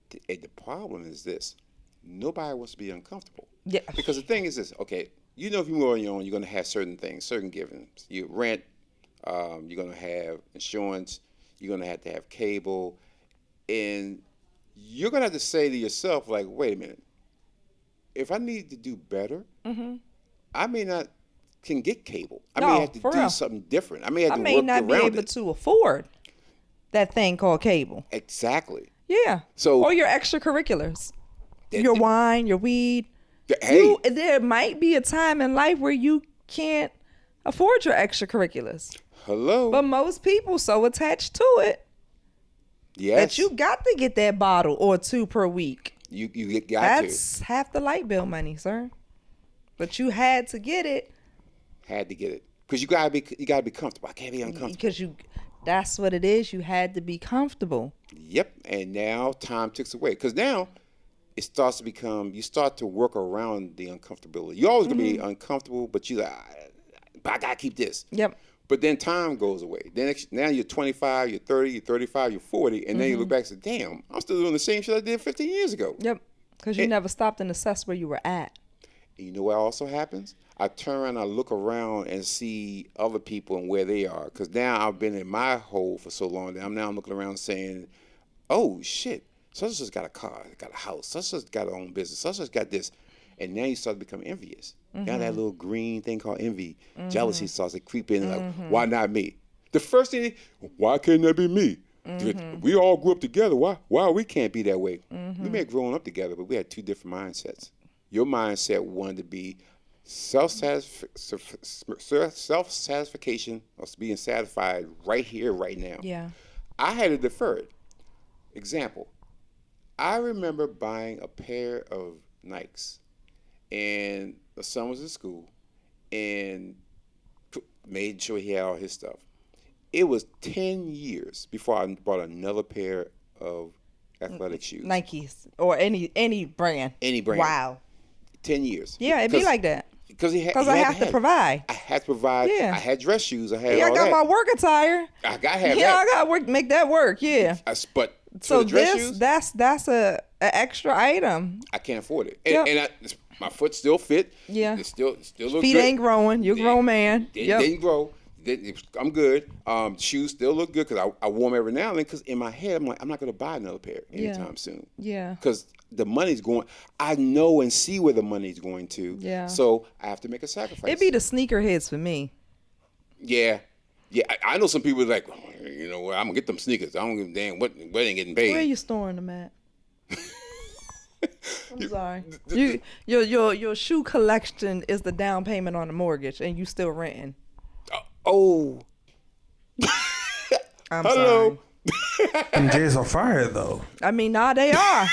The problem is this. Nobody wants to be uncomfortable. Yeah. Because the thing is this. Okay, if you move on your own, you're going to have certain things, certain givens. You rent, you're going to have insurance, you're going to have cable. And you're going to have to say to yourself, like, wait a minute. If I need to do better, I may not can get cable. I may have to do something different. I may have to work around it. I may not be able to afford that thing called cable. Exactly. Yeah. Or your extracurriculars. Your wine, your weed. There might be a time in life where you can't afford your extracurriculars. Hello. But most people so attached to it that you got to get that bottle or two per week. You got That's half the light bill money, sir. But you had to get it. Had to get it because you gotta be comfortable. I can't be uncomfortable. Because that's what it is. You had to be comfortable. Yep. And now time ticks away because now it starts to become. You start to work around the uncomfortability. You're always gonna be uncomfortable, but but I gotta keep this. Yep. But then time goes away. Then now you're 25, you're 30, you're 35, you're 40, and then you look back and say, "Damn, I'm still doing the same shit I did 15 years ago." Yep. Because you never stopped and assessed where you were at. And you know what also happens? I turn around, I look around and see other people and where they are. Because now I've been in my hole for so long that I'm now looking around saying, "Oh shit, such just got a car, got a house, such just got her own business, such just got this," and now you start to become envious. Now that little green thing called envy, jealousy starts to creep in. Like, why not me? The first thing, why can't that be me? We all grew up together. Why we can't be that way? We may have grown up together, but we had two different mindsets. Your mindset wanted to be self-satisfaction or being satisfied right here, right now. Yeah. I had to defer it. Example, I remember buying a pair of Nikes, and the son was in school, and made sure he had all his stuff. It was 10 years before I bought another pair of athletic shoes. Nikes or any brand. Any brand. Wow. 10 years. Yeah, it'd be like that. Because I have to provide. I had to provide. Yeah. I had dress shoes. I had Yeah, all I got that. my work attire. I got to have Yeah, that. I got to make that work. Yeah. But So for the dress shoes, that's a extra item. I can't afford it. And my foot still fit. Yeah. It still look Feet good. ain't growing. You're a grown man. Didn't grow. I'm good. Shoes still look good because I wore them every now and then. Because in my head, I'm like, I'm not going to buy another pair anytime soon. Yeah. Because the money's going. I know and see where the money's going to. Yeah. So I have to make a sacrifice. It'd be the sneakerheads for me. Yeah. Yeah. I know some people like, oh, you know what? I'm gonna get them sneakers. I don't give a damn what ain't getting paid. Where are you storing them at? I'm sorry. Your shoe collection is the down payment on the mortgage, and you still renting. Oh. I'm Hello. sorry. And Jay's on fire though. I mean, they are.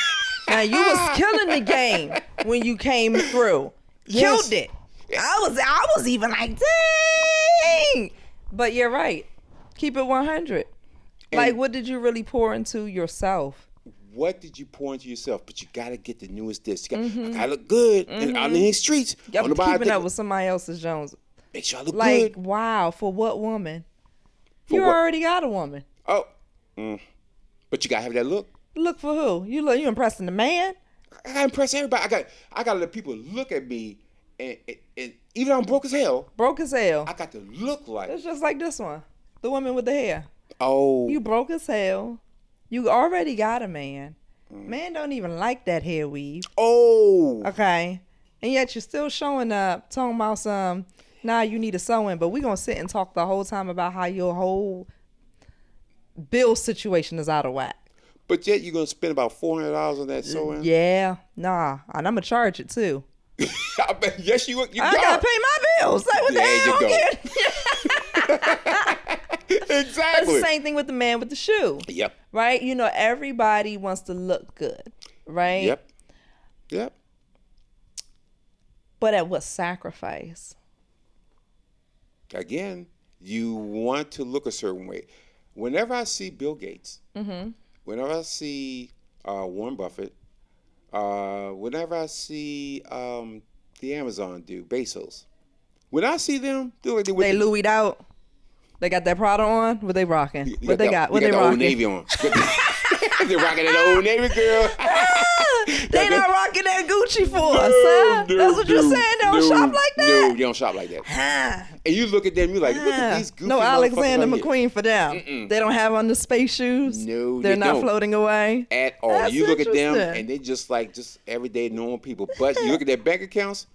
Now you was killing the game when you came through. Yes. Killed it. I was even like, dang. But you're right. Keep it 100. Like, what did you really pour into yourself? What did you pour into yourself? But you gotta get the newest disc. I gotta look good out in these streets. I'm keeping up with somebody else's Jones. Make sure I look like, good. wow, for what woman? For you what? already got a woman. Oh, but you gotta have that look. Look for who? You impressing the man? I gotta impress everybody. I gotta let people look at me, and even though I'm broke as hell. Broke as hell. I got to look like. It's just like this one, the woman with the hair. Oh. You broke as hell. You already got a man. Man don't even like that hair weave. Oh. Okay. And yet you're still showing up talking about some, nah, you need a sew-in, but we're going to sit and talk the whole time about how your whole bill situation is out of whack. But yet you're going to spend about $400 on that sewing? Yeah. Nah. And I'm going to charge it too. I bet, yes, you I got to pay my bills. Like, what the hell? Exactly. It's the same thing with the man with the shoe. Yep. Right? Everybody wants to look good. Right? Yep. But at what sacrifice? Again, you want to look a certain way. Whenever I see Bill Gates, whenever I see Warren Buffett, whenever I see the Amazon dude, Bezos, when I see them, they Louis'd out. They got that Prada on. What they rocking? What they got? What they the rocking? Old Navy on. They're rocking that Old Navy, girl. They not rocking that Gucci for us, huh? That's what you're saying? They don't shop like that? No, they don't shop like that. And you look at them, you're like, look at these goofy no Alexander motherfuckers right McQueen for them. They don't have on the space shoes. No, they're they not don't. floating away at all. That's You look at them, interesting. and they just everyday normal people. But you look at their bank accounts,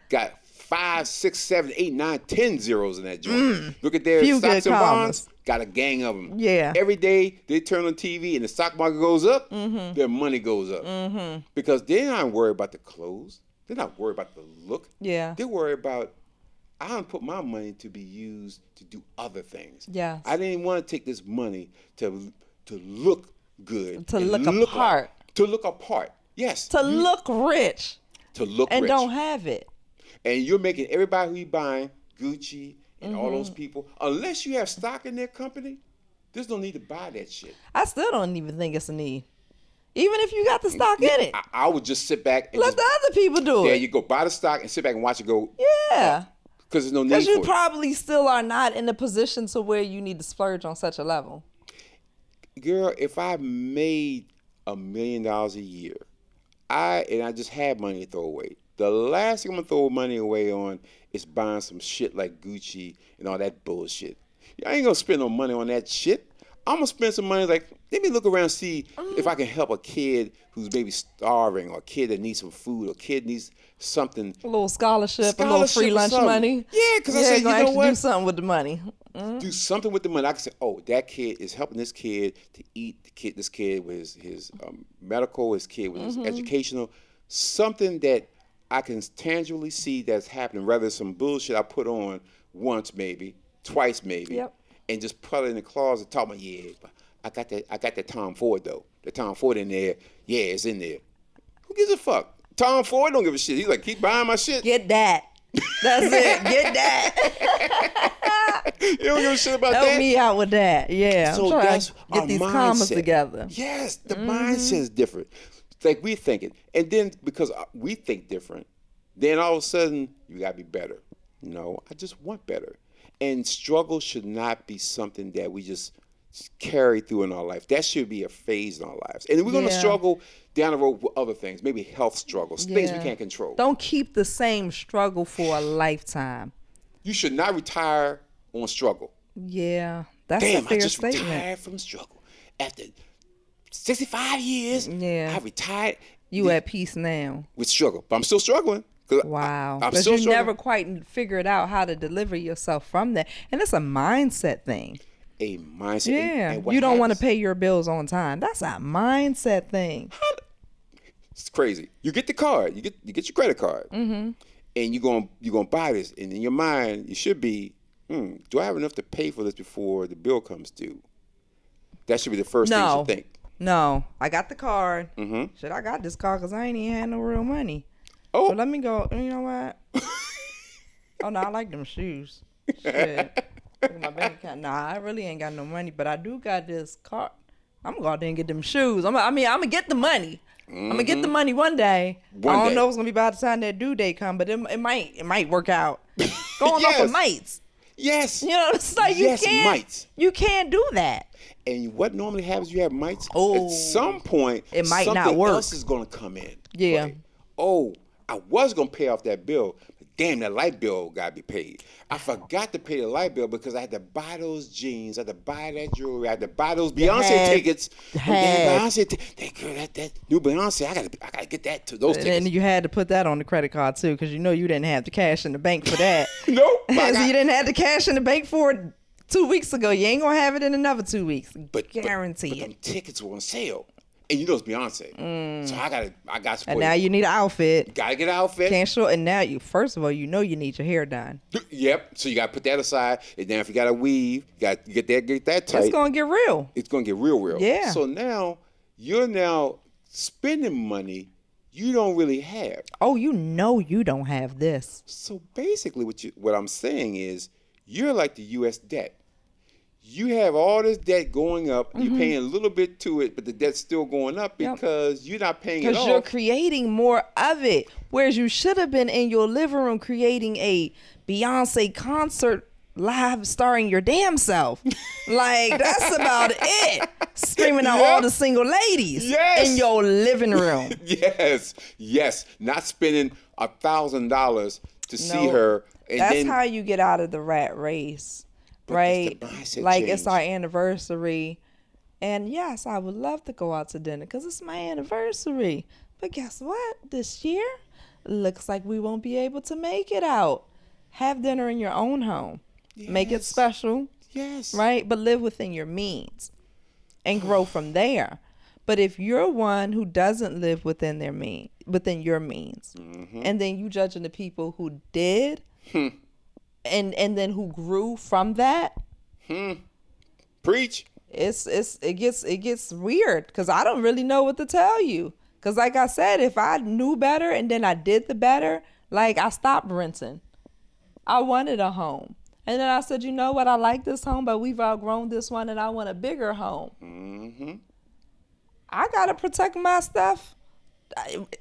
got 5, 6, 7, 8, 9, 10 zeros in that joint. Look at their Few stocks good and commas. bonds, got a gang of them. Yeah. Every day they turn on TV and the stock market goes up, their money goes up. Because they're not worried about the clothes. They're not worried about the look. Yeah. They're worried about, I don't put my money to be used to do other things. Yes. I didn't want to take this money to look good. To and look apart. to look apart. Yes. To look rich. To look and rich. don't have it. And you're making everybody who you buying, Gucci and all those people, unless you have stock in their company, there's no need to buy that shit. I still don't even think it's a need. Even if you got the stock in it. I would just sit back and let the other people do it. There you go. Buy the stock and sit back and watch it go. Yeah. Because there's no need for it. Because you probably still are not in a position to where you need to splurge on such a level. Girl, if I made $1 million a year, I just had money to throw away, the last thing I'm gonna throw money away on is buying some shit like Gucci and all that bullshit. I ain't gonna spend no money on that shit. I'm gonna spend some money like, let me look around and see if I can help a kid who's maybe starving, or a kid that needs some food, or a kid needs something. A little scholarship, a little free lunch money. Yeah, because I said, you know what? Do something with the money. Do something with the money. I can say, oh, that kid is helping this kid to eat. This kid with his medical, his kid with his educational. Something that I can tangibly see that's happening, rather than some bullshit I put on once maybe, twice maybe, and just put it in the closet. Talk about, yeah, but I got that Tom Ford though. The Tom Ford in there, yeah, it's in there. Who gives a fuck? Tom Ford don't give a shit. He's like, keep buying my shit. Get that. That's it. Get that. You don't give a shit about that. Help me out with that. Yeah. So that's get these commas together. Yes, the mindset is different. It's like we thinking, and then because we think different, then all of a sudden you gotta be better. No, I just want better. And struggle should not be something that we just carry through in our life. That should be a phase in our lives. And we're gonna struggle down the road with other things, maybe health struggles, things we can't control. Don't keep the same struggle for a lifetime. You should not retire on struggle. Yeah, that's a fair statement. Damn, I just retired from struggle. After 65 years, I retired. You at peace now. With struggle. But I'm still struggling. Wow. Because you never quite figured out how to deliver yourself from that. And it's a mindset thing. A mindset. Yeah. And you don't want to pay your bills on time. That's a mindset thing. It's crazy. You get the card. You get your credit card. And you're gonna buy this. And in your mind, you should be, do I have enough to pay for this before the bill comes due? That should be the first thing you should think. No. I got the card. Shit, I got this card because I ain't even had no real money. Oh. But let me go. You know what? Oh, no, I like them shoes. Shit. Look at my bank account. Nah, I really ain't got no money, but I do got this card. I'm going to go out there and get them shoes. I'm going to get the money. I'm going to get the money one day. I don't know if it's going to be by the time that due date come, but it might work out. Going off of mites. Yes. You know, it's like you can't do that. And what normally happens, you have mites. Oh. At some point, it might not work. Something else is going to come in. Yeah. Right? Oh, I was going to pay off that bill, but damn, that light bill got to be paid. I forgot to pay the light bill because I had to buy those jeans, I had to buy that jewelry, I had to buy those Beyonce tickets. That new Beyonce, I gotta get that to those tickets. And you had to put that on the credit card too, because you know you didn't have the cash in the bank for that. Nope. So you didn't have the cash in the bank for it 2 weeks ago. You ain't gonna have it in another 2 weeks. Guarantee but them tickets were on sale. And you know it's Beyonce. So I got support. And now you need an outfit. Gotta get an outfit. Can't show. And now first of all, you know you need your hair done. Yep. So you gotta put that aside. And then if you got a weave, you got to get that tight. It's gonna get real. It's gonna get real. Yeah. So now you're spending money you don't really have. Oh, you know you don't have this. So basically what I'm saying is you're like the US debt. You have all this debt going up. You're paying a little bit to it, but the debt's still going up because you're not paying it off. Because you're creating more of it. Whereas you should have been in your living room creating a Beyonce concert live starring your damn self. Like, that's about it. Screaming out all the single ladies in your living room. Yes. Not spending $1,000 to see her. And that's how you get out of the rat race. Right? Like change. It's our anniversary. And yes, I would love to go out to dinner because it's my anniversary. But guess what? This year, looks like we won't be able to make it out. Have dinner in your own home. Yes. Make it special. Yes. Right? But live within your means and grow from there. But if you're one who doesn't live within your means, and then you judging the people who did, and then who grew from that. Preach. It gets weird because I don't really know what to tell you Because like I said, if I knew better and then I did the better, like I stopped renting. I wanted a home. And then I said, you know what? I like this home, but we've outgrown this one and I want a bigger home. Mm-hmm. I got to protect my stuff.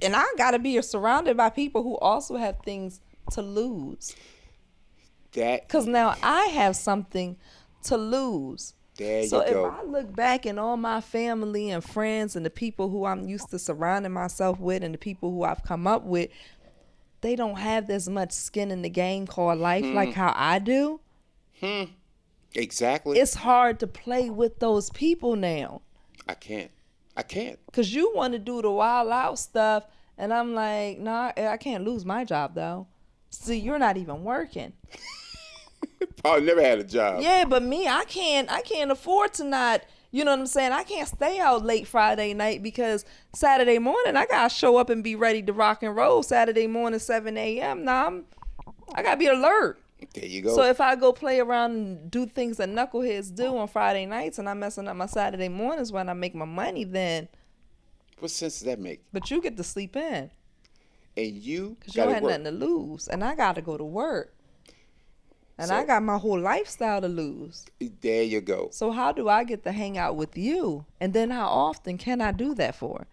And I got to be surrounded by people who also have things to lose. Because now I have something to lose. There you go. So if I look back and all my family and friends and the people who I'm used to surrounding myself with and the people who I've come up with, they don't have as much skin in the game called life like how I do. Exactly. It's hard to play with those people now. I can't. Because you want to do the wild out stuff, and I'm like, nah, I can't lose my job, though. See, you're not even working. Probably never had a job. Yeah, but me, I can't afford to not, you know what I'm saying? I can't stay out late Friday night because Saturday morning, I got to show up and be ready to rock and roll Saturday morning, 7 a.m. Now, I got to be alert. There you go. So if I go play around and do things that knuckleheads do on Friday nights and I'm messing up my Saturday mornings when I make my money, then what sense does that make? But you get to sleep in. And you because you don't have nothing to lose. And I got to go to work. And I got my whole lifestyle to lose. There you go. So how do I get to hang out with you? And then how often can I do that for?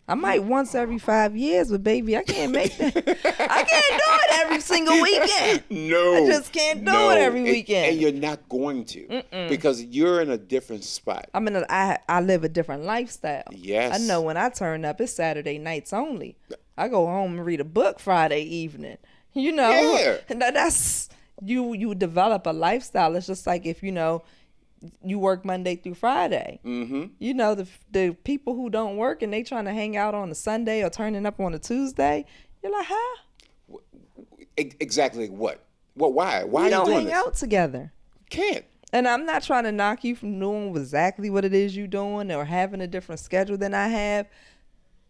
I might once every 5 years, but baby, I can't make that. I can't do it every single weekend. No. I just can't do it every weekend. And you're not going to. Because you're in a different spot. I live a different lifestyle. Yes. I know when I turn up, it's Saturday nights only. I go home and read a book Friday evening. You know? Yeah. And that's, you develop a lifestyle. It's just like if, you work Monday through Friday. Mm-hmm. You know, the people who don't work and they trying to hang out on a Sunday or turning up on a Tuesday, you're like, huh? Exactly what? Why? Why are you doing this? We don't hang out together. Can't. And I'm not trying to knock you from doing exactly what it is you're doing or having a different schedule than I have,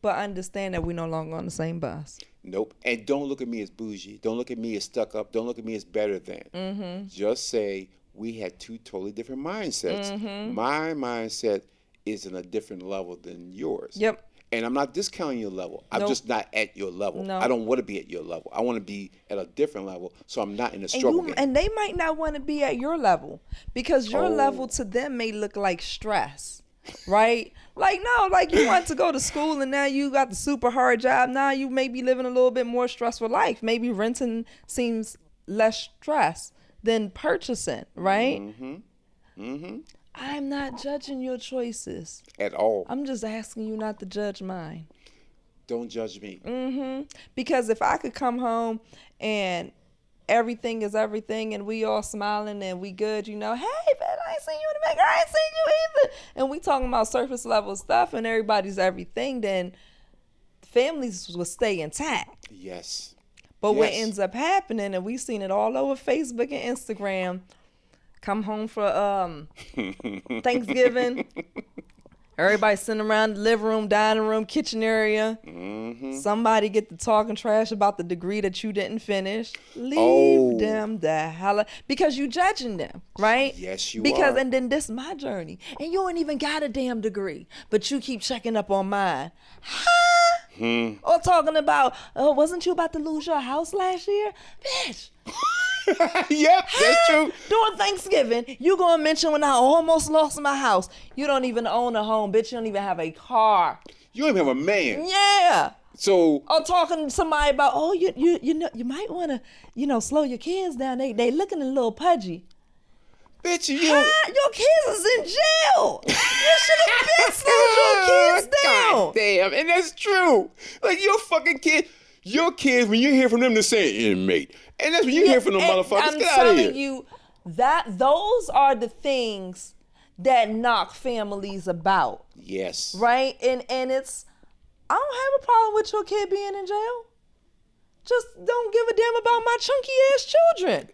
but understand that we're no longer on the same bus. Nope. And don't look at me as bougie. Don't look at me as stuck up. Don't look at me as better than. Mm-hmm. Just say, we had two totally different mindsets. Mm-hmm. My mindset is in a different level than yours. Yep. And I'm not discounting your level. I'm just not at your level. No. I don't want to be at your level. I want to be at a different level, so I'm not in a struggle game. And they might not want to be at your level because your level to them may look like stress, right? Like, no, like you want to go to school and now you got the super hard job. Now you may be living a little bit more stressful life. Maybe renting seems less stress than purchasing, right? Mm-hmm. Mm-hmm. I'm not judging your choices. At all. I'm just asking you not to judge mine. Don't judge me. Mm-hmm. Because if I could come home and everything is everything and we all smiling and we good, hey, man, I ain't seen you in the back. I ain't seen you either. And we talking about surface level stuff and everybody's everything, then families will stay intact. Yes. But what ends up happening, and we've seen it all over Facebook and Instagram, come home for Thanksgiving, everybody sitting around the living room, dining room, kitchen area. Mm-hmm. Somebody get to talking trash about the degree that you didn't finish. Leave them the hell because you judging them, right? Yes, you are. And then this is my journey, and you ain't even got a damn degree, but you keep checking up on mine. Or talking about, wasn't you about to lose your house last year? Bitch. Yep, that's true. During Thanksgiving, you gonna mention when I almost lost my house. You don't even own a home, bitch. You don't even have a car. You don't even have a man. Yeah. So. Or talking to somebody about, you might want to, slow your kids down. They looking a little pudgy. Bitch, your kids is in jail. You should have been slowed your kids down. God damn, and that's true. Like your fucking kid, your kids, when you hear from them, they're saying inmate. And that's when you hear from them motherfuckers. Get out of here. I'm telling you that those are the things that knock families about. Yes. Right? And it's, I don't have a problem with your kid being in jail. Just don't give a damn about my chunky ass children.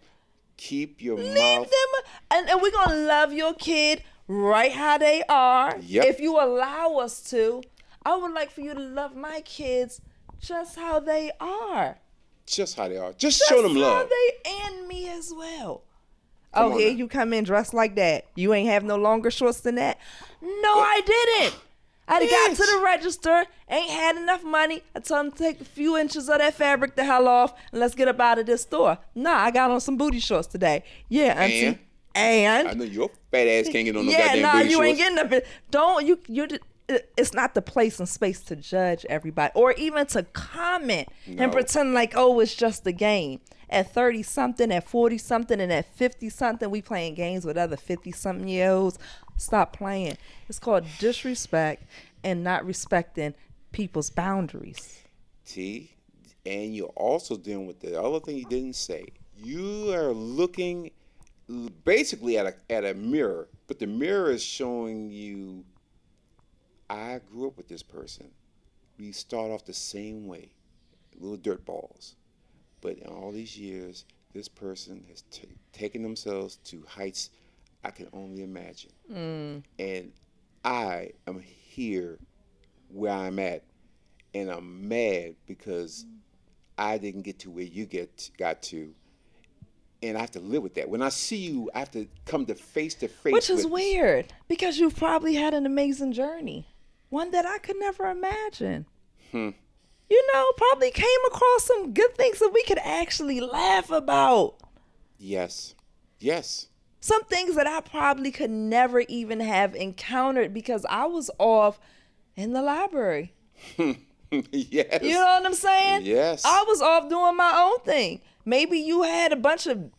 Keep your Leave mouth. them, and we're going to love your kid right how they are. Yep. If you allow us to, I would like for you to love my kids just how they are. Just how they are. Just show them love. And me as well. Here you come in dressed like that. You ain't have no longer shorts than that. No, I didn't. I got to the register, ain't had enough money. I told him to take a few inches of that fabric the hell off and let's get up out of this store. Nah, I got on some booty shorts today. Yeah, auntie. And I know your fat ass can't get on no goddamn booty shorts. Yeah, nah, you ain't getting up. It's not the place and space to judge everybody or even to comment and pretend like, oh, it's just a game. At 30-something, at 40-something, and at 50-something, we playing games with other 50-something-year-olds. Stop playing. It's called disrespect and not respecting people's boundaries. T, and you're also dealing with the other thing you didn't say. You are looking basically at a mirror, but the mirror is showing you, I grew up with this person. We start off the same way, little dirt balls. But in all these years, this person has taken themselves to heights I can only imagine. And I am here where I'm at, and I'm mad because I didn't get to where you got to. And I have to live with that. When I see you, I have to come to face Which is weird, because you've probably had an amazing journey. One that I could never imagine. Probably came across some good things that we could actually laugh about. Yes. Some things that I probably could never even have encountered because I was off in the library. Yes. You know what I'm saying? Yes. I was off doing my own thing. Maybe you had a bunch of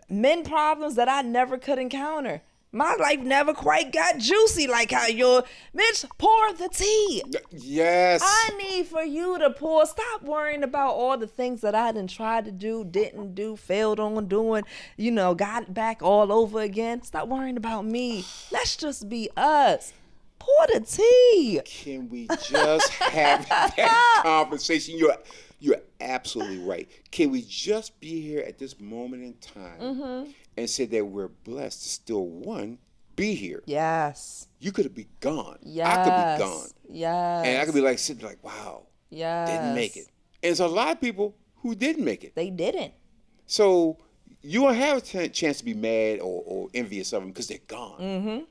men problems that I never could encounter. My life never quite got juicy like how your bitch pour the tea. Yes. I need for you to pour. Stop worrying about all the things that I done tried to do, didn't do, failed on doing, got back all over again. Stop worrying about me. Let's just be us. Pour the tea. Can we just have that conversation? You're absolutely right. Can we just be here at this moment in time and say that we're blessed to still, one, be here? Yes. You could be gone. Yes. I could be gone. Yes. And I could be sitting wow. Yes. Didn't make it. And there's a lot of people who didn't make it. They didn't. So you don't have a chance to be mad or envious of them because they're gone.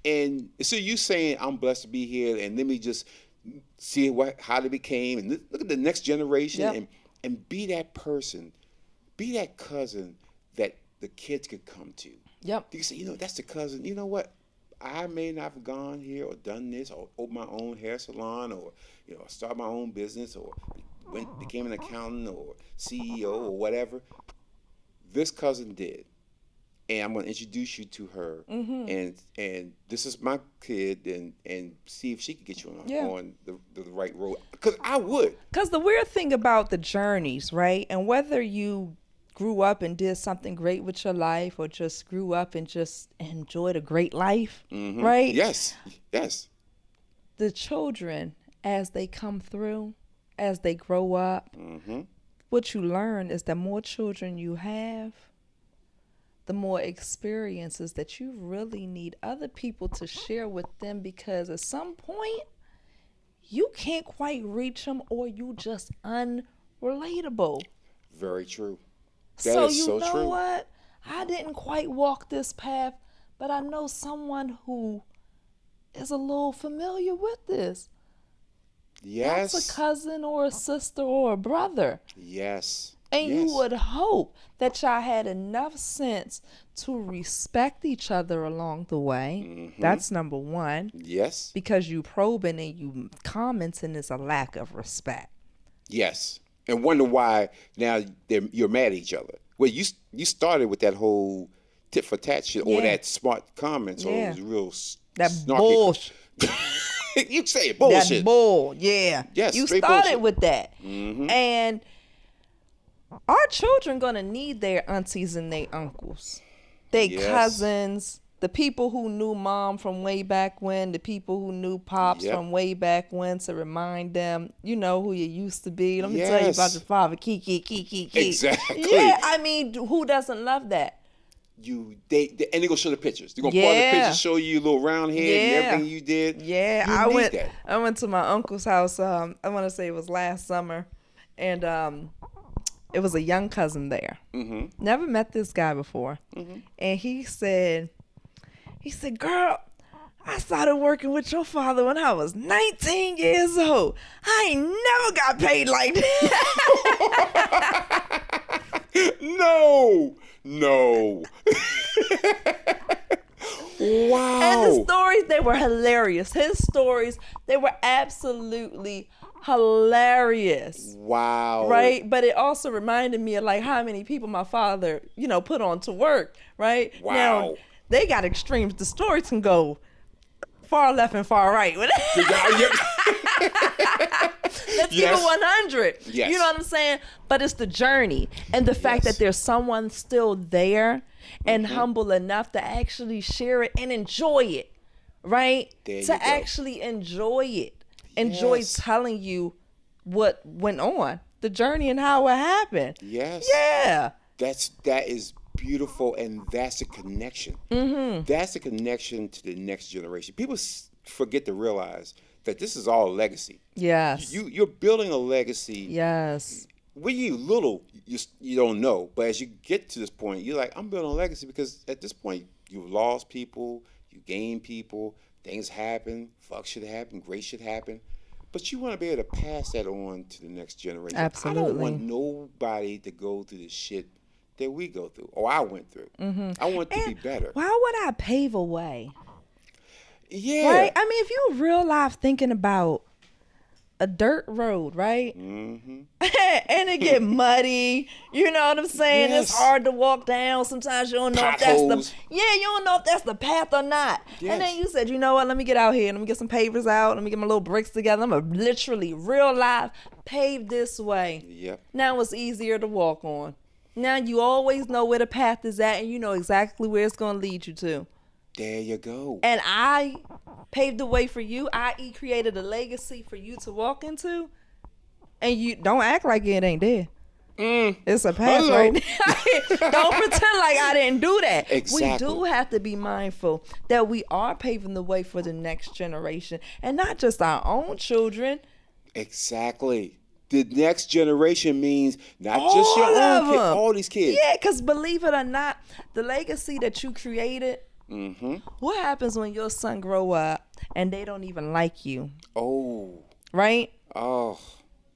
And so you saying, I'm blessed to be here, and let me just see how they became, and look at the next generation, and be that person, be that cousin that the kids could come to. Yep. You say, that's the cousin. You know what? I may not have gone here or done this or opened my own hair salon or, start my own business or became an accountant or CEO or whatever. This cousin did. And I'm going to introduce you to her, and this is my kid, and see if she can get you on the right road. Because I would. Because the weird thing about the journeys, right, and whether you grew up and did something great with your life or just grew up and just enjoyed a great life, right? Yes. The children, as they come through, as they grow up, what you learn is that more children you have, the more experiences that you really need other people to share with them, because at some point you can't quite reach them or you just unrelatable. Very true. That is so true. So you know what? I didn't quite walk this path, but I know someone who is a little familiar with this. Yes. That's a cousin or a sister or a brother. Yes. And you would hope that y'all had enough sense to respect each other along the way. That's number one. Yes. Because you probing and you commenting is a lack of respect. Yes. And wonder why now you're mad at each other. Well, you started with that whole tit for tat shit or that smart comment. So it was real that snarky. Bullshit. You say it, bullshit. That bull, yeah. Yes, you started bullshit. with that. And our children gonna need their aunties and their uncles, their cousins, the people who knew mom from way back when, the people who knew pops from way back when, to remind them, you know who you used to be. Let me tell you about your father, Kiki. Exactly. Yeah, I mean, who doesn't love that? And they're gonna show the pictures. They're gonna part the pictures, show you a little round head and everything you did. Yeah, I went to my uncle's house. I want to say it was last summer, and it was a young cousin there. Never met this guy before, and he said, "Girl, I started working with your father when I was 19 years old. I ain't never got paid like that. No. Wow. And the stories, they were hilarious. His stories, they were absolutely hilarious. Wow. Right? But it also reminded me of like how many people my father, put on to work, right? Wow. Now, they got extremes. The stories can go far left and far right. Let's keep it 100. Yes. You know what I'm saying? But it's the journey and the fact that there's someone still there and humble enough to actually share it and enjoy it, right? To actually enjoy it. Enjoy telling you what went on, the journey and how it happened. Yes. Yeah. That is beautiful, and that's a connection. Mm-hmm. That's a connection to the next generation. People forget to realize that this is all legacy. Yes. You're building a legacy. Yes. When you're little, you don't know, but as you get to this point, you're like, I'm building a legacy, because at this point you've lost people, you gain people, things happen, fuck shit happen, great shit happen. But you want to be able to pass that on to the next generation. Absolutely. I don't want nobody to go through the shit that we go through, or I went through. Mm-hmm. I want it to be better. Why would I pave a way? Yeah. Right? I mean, if you real life thinking about a dirt road, right? Mm-hmm. And it get muddy, you know what I'm saying? Yes. It's hard to walk down. Sometimes you don't know if that's you don't know if that's the path or not. Yes. And then you said, you know what? Let me get out here. Let me get some pavers out. Let me get my little bricks together. I'm gonna literally real life pave this way. Yep. Now it's easier to walk on. Now you always know where the path is at, and you know exactly where it's gonna lead you to. There you go. And I paved the way for you, i.e. created a legacy for you to walk into. And you don't act like it ain't there. It's a path right now. Don't pretend like I didn't do that. Exactly. We do have to be mindful that we are paving the way for the next generation, and not just our own children. Exactly. The next generation means not just your own kids, all these kids. Yeah, because believe it or not, the legacy that you created, what happens when your son grow up and they don't even like you? Oh. Right? Oh,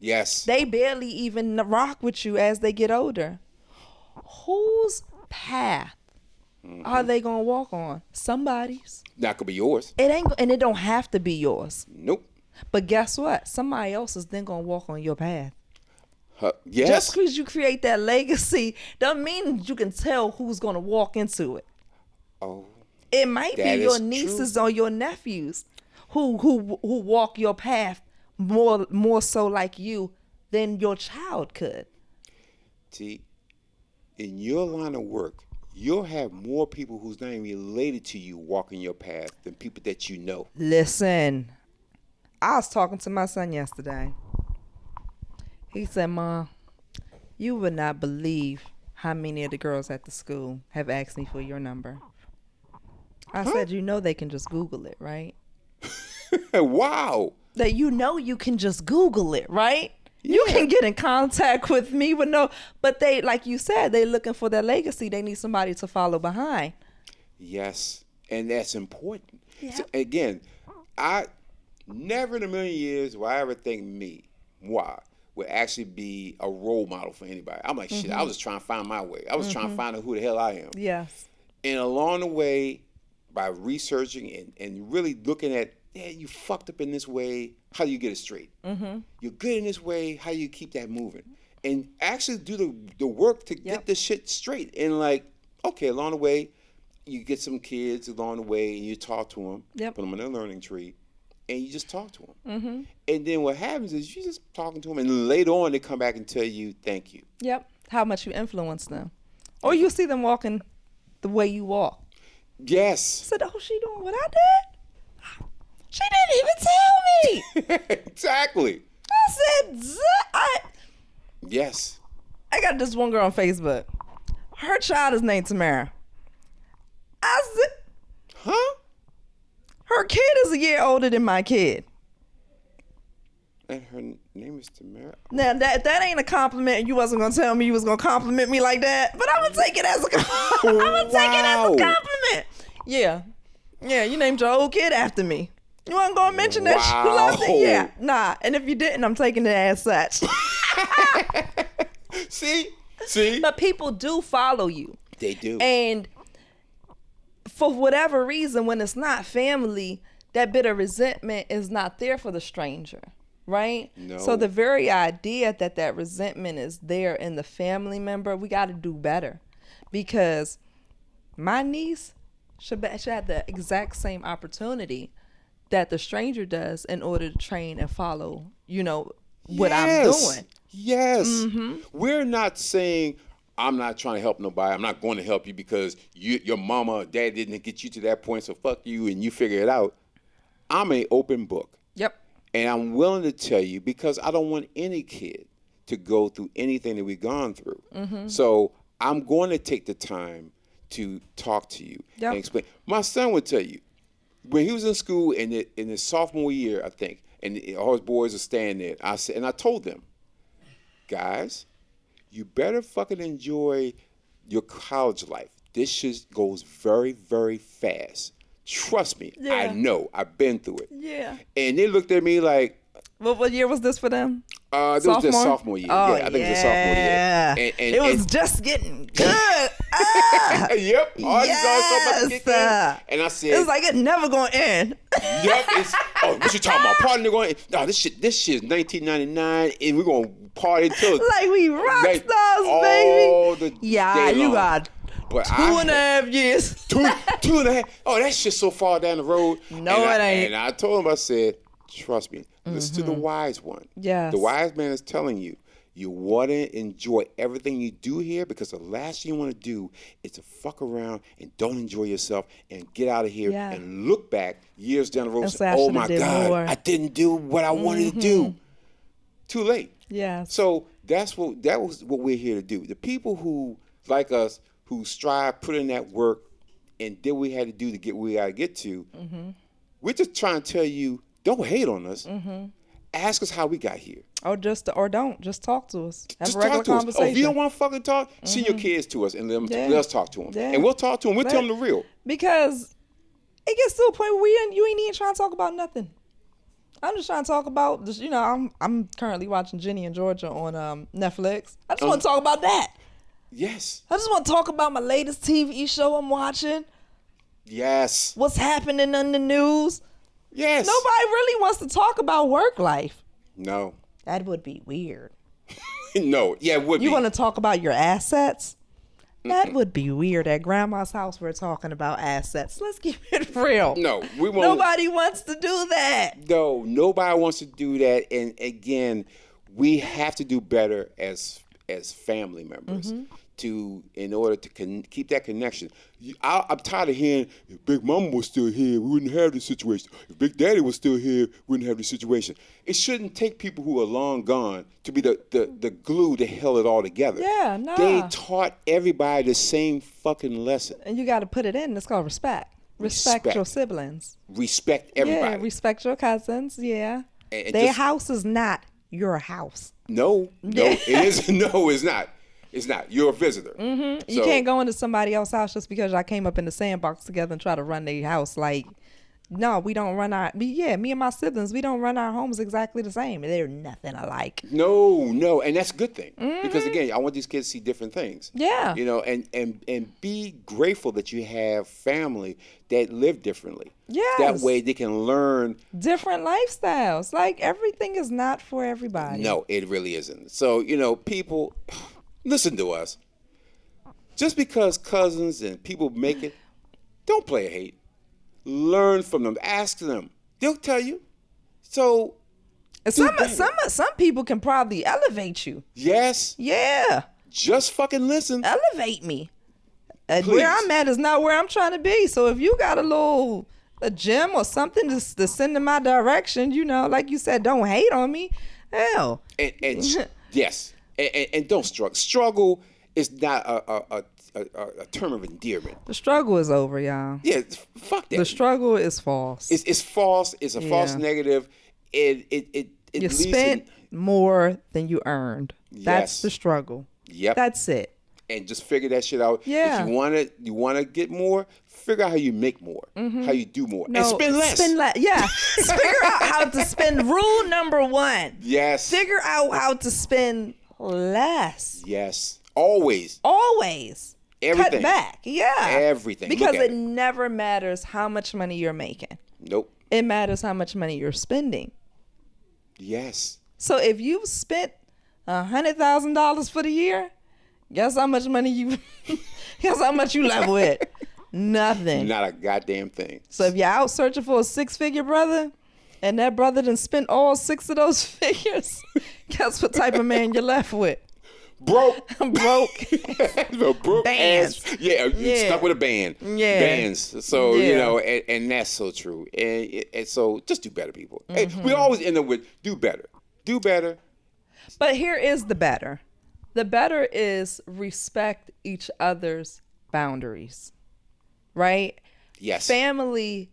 yes. They barely even rock with you as they get older. Whose path are they going to walk on? Somebody's. Not going to be yours. It ain't, and it don't have to be yours. Nope. But guess what? Somebody else is then going to walk on your path. Yes. Just because you create that legacy doesn't mean you can tell who's going to walk into it. Oh. It might be your nieces or your nephews who walk your path more so like you than your child could. See, in your line of work, you'll have more people who's not even related to you walking your path than people that you know. Listen, I was talking to my son yesterday. He said, Mom, you would not believe how many of the girls at the school have asked me for your number. I said, you know they can just Google it, right? Wow. That you can just Google it, right? Yeah. You can get in contact with me with but they, like you said, they looking for their legacy. They need somebody to follow behind. Yes, and that's important. Yeah. So, again, I never in a million years will I ever think moi, would actually be a role model for anybody. I'm like, shit, I was just trying to find my way. I was trying to find out who the hell I am. Yes. And along the way, by researching and really looking at, you fucked up in this way, how do you get it straight? You're good in this way, how do you keep that moving? And actually do the work to get this shit straight. And like, okay, along the way, you get some kids along the way and you talk to them, put them on their learning tree, and you just talk to them. And then what happens is you just talking to them, and later on they come back and tell you thank you. Yep. How much you influence them. Or you see them walking the way you walk. Yes. I said, oh, she doing what I did? She didn't even tell me. Exactly. I said, yes. I got this one girl on Facebook. Her child is named Tamara. I said, huh? Her kid is a year older than my kid. And her name is Tamara. Now, that ain't a compliment, and you wasn't going to tell me you was going to compliment me like that, but I'm going to take it as a compliment. I'm going to take it as a compliment. Yeah. Yeah, you named your old kid after me. You weren't going to mention that you loved it? Yeah. Nah. And if you didn't, I'm taking it as such. See? But people do follow you. They do. And for whatever reason, when it's not family, that bit of resentment is not there for the stranger, right? No. So the very idea that resentment is there in the family member, we got to do better. Because my niece should have the exact same opportunity that the stranger does in order to train and follow, what I'm doing. Yes. Mm-hmm. We're not saying I'm not trying to help nobody. I'm not going to help you because your mama or dad didn't get you to that point, so fuck you and you figure it out. I'm an open book. Yep. And I'm willing to tell you because I don't want any kid to go through anything that we've gone through. Mm-hmm. So I'm going to take the time to talk to you and explain. My son would tell you, when he was in school in his sophomore year, I think, and all his boys are staying there, I told them, guys, you better fucking enjoy your college life. This shit goes very, very fast. Trust me, I know. I've been through it. Yeah. And they looked at me like... What year was this for them? This was their sophomore year. Oh, I think it was their sophomore year. And it was just getting good. Yep. All these guys so about to kick in. And I said... It was like it's never going to end. Yep. What you talking about? Partner going... No, this shit is 1999 and we're going to party till... Like we rock stars, baby. You got... But 2.5 years. two and a half. Oh, that shit's so far down the road. No, it ain't. And I told him, I said, trust me, listen to the wise one. Yes. The wise man is telling you, you want to enjoy everything you do here because the last thing you want to do is to fuck around and don't enjoy yourself and get out of here and look back years down the road and say, oh my God, I didn't do what I wanted to do. Too late. Yeah. So that was what we're here to do. The people who, like us, who strive, put in that work, and did what we had to do to get where we got to get to. Mm-hmm. We're just trying to tell you, don't hate on us. Mm-hmm. Ask us how we got here. Or just talk to us. Have just a regular talk to conversation. Us. Oh, if you don't want to fucking talk, send your kids to us and let us talk to them. Yeah. And we'll talk to them. We'll tell them the real. Because it gets to a point where you ain't even trying to talk about nothing. I'm just trying to talk about this. I'm currently watching Ginny and Georgia on Netflix. I just want to talk about that. Yes. I just want to talk about my latest TV show I'm watching. Yes. What's happening in the news. Yes. Nobody really wants to talk about work life. No. That would be weird. No. Yeah, it would be. You want to talk about your assets? That would be weird. At grandma's house, we're talking about assets. Let's keep it real. No, we won't. Nobody wants to do that. No, nobody wants to do that. And again, we have to do better as family members in order to keep that connection. I'm tired of hearing, if Big Mama was still here, we wouldn't have this situation. If Big Daddy was still here, we wouldn't have this situation. It shouldn't take people who are long gone to be the glue to held it all together. Yeah, no. They taught everybody the same fucking lesson. And you got to put it in. It's called respect. Respect your siblings. Respect everybody. Yeah, respect your cousins. Yeah. Their house is not your house. No, it is. No, it's not. It's not. You're a visitor. Mm-hmm. You can't go into somebody else's house just because y'all came up in the sandbox together and try to run their house. Like, no, we don't run me and my siblings, we don't run our homes exactly the same. They're nothing alike. No, and that's a good thing. Because again, I want these kids to see different things. Yeah. And be grateful that you have family that live differently. Yes. That way they can learn different lifestyles. Like, everything is not for everybody. No, it really isn't. So, people, listen to us. Just because cousins and people make it, don't play hate. Learn from them. Ask them. They'll tell you. So, some people can probably elevate you. Yes. Yeah. Just fucking listen. Elevate me. Where I'm at is not where I'm trying to be. So if you got a gym or something to send in my direction, like you said, don't hate on me. Hell. And yes. And don't struggle. Struggle is not a term of endearment. The struggle is over, y'all. Yeah, fuck that. The struggle is false. It's false. It's a false negative. You spent more than you earned. Yes. That's the struggle. Yep. That's it. and just figure that shit out. Yeah. If you wanna get more, figure out how you make more, how you do more, and spend less. Yeah. Figure out how to spend. Rule number 1. Yes. Figure out how to spend less. Yes. Always. Everything. Cut back. Yeah. Everything. Because it never matters how much money you're making. Nope. It matters how much money you're spending. Yes. So if you've spent $100,000 for the year, guess how much you left with? Nothing. Not a goddamn thing. So if you're out searching for a 6-figure brother, and that brother done spent all 6 of those figures, guess what type of man you're left with? Broke. Broke bands. You stuck with a band. Yeah. Bands. So, and that's so true. And so just do better, people. Mm-hmm. We always end up with do better. Do better. But here is the better. The better is respect each other's boundaries. Right? Yes. Family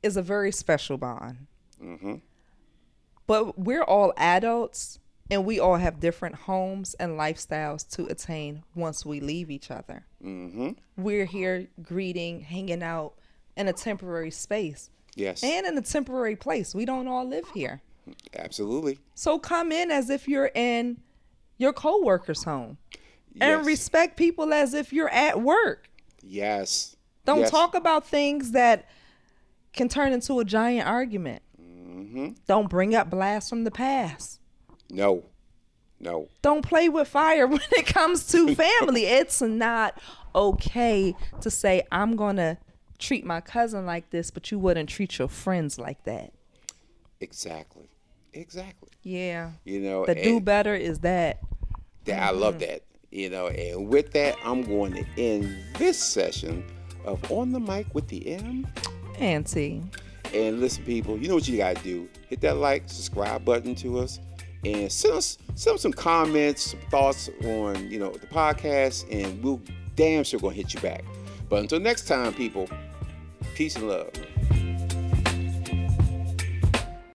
is a very special bond. Mm-hmm. But we're all adults. And we all have different homes and lifestyles to attain once we leave each other. Mm-hmm. We're here greeting, hanging out in a temporary space. Yes. And in a temporary place. We don't all live here. Absolutely. So come in as if you're in your co-worker's home. Yes. And respect people as if you're at work. Yes. Don't talk about things that can turn into a giant argument. Mm-hmm. Don't bring up blasts from the past. No. Don't play with fire when it comes to family. It's not okay to say, I'm going to treat my cousin like this, but you wouldn't treat your friends like that. Exactly. Yeah. The do better is that. I love that. And with that, I'm going to end this session of On the Mic with the M and T. And listen, people, you know what you got to do. Hit that like, subscribe button to us. And send us some comments, some thoughts on, the podcast, and we'll damn sure gonna hit you back. But until next time, people, peace and love.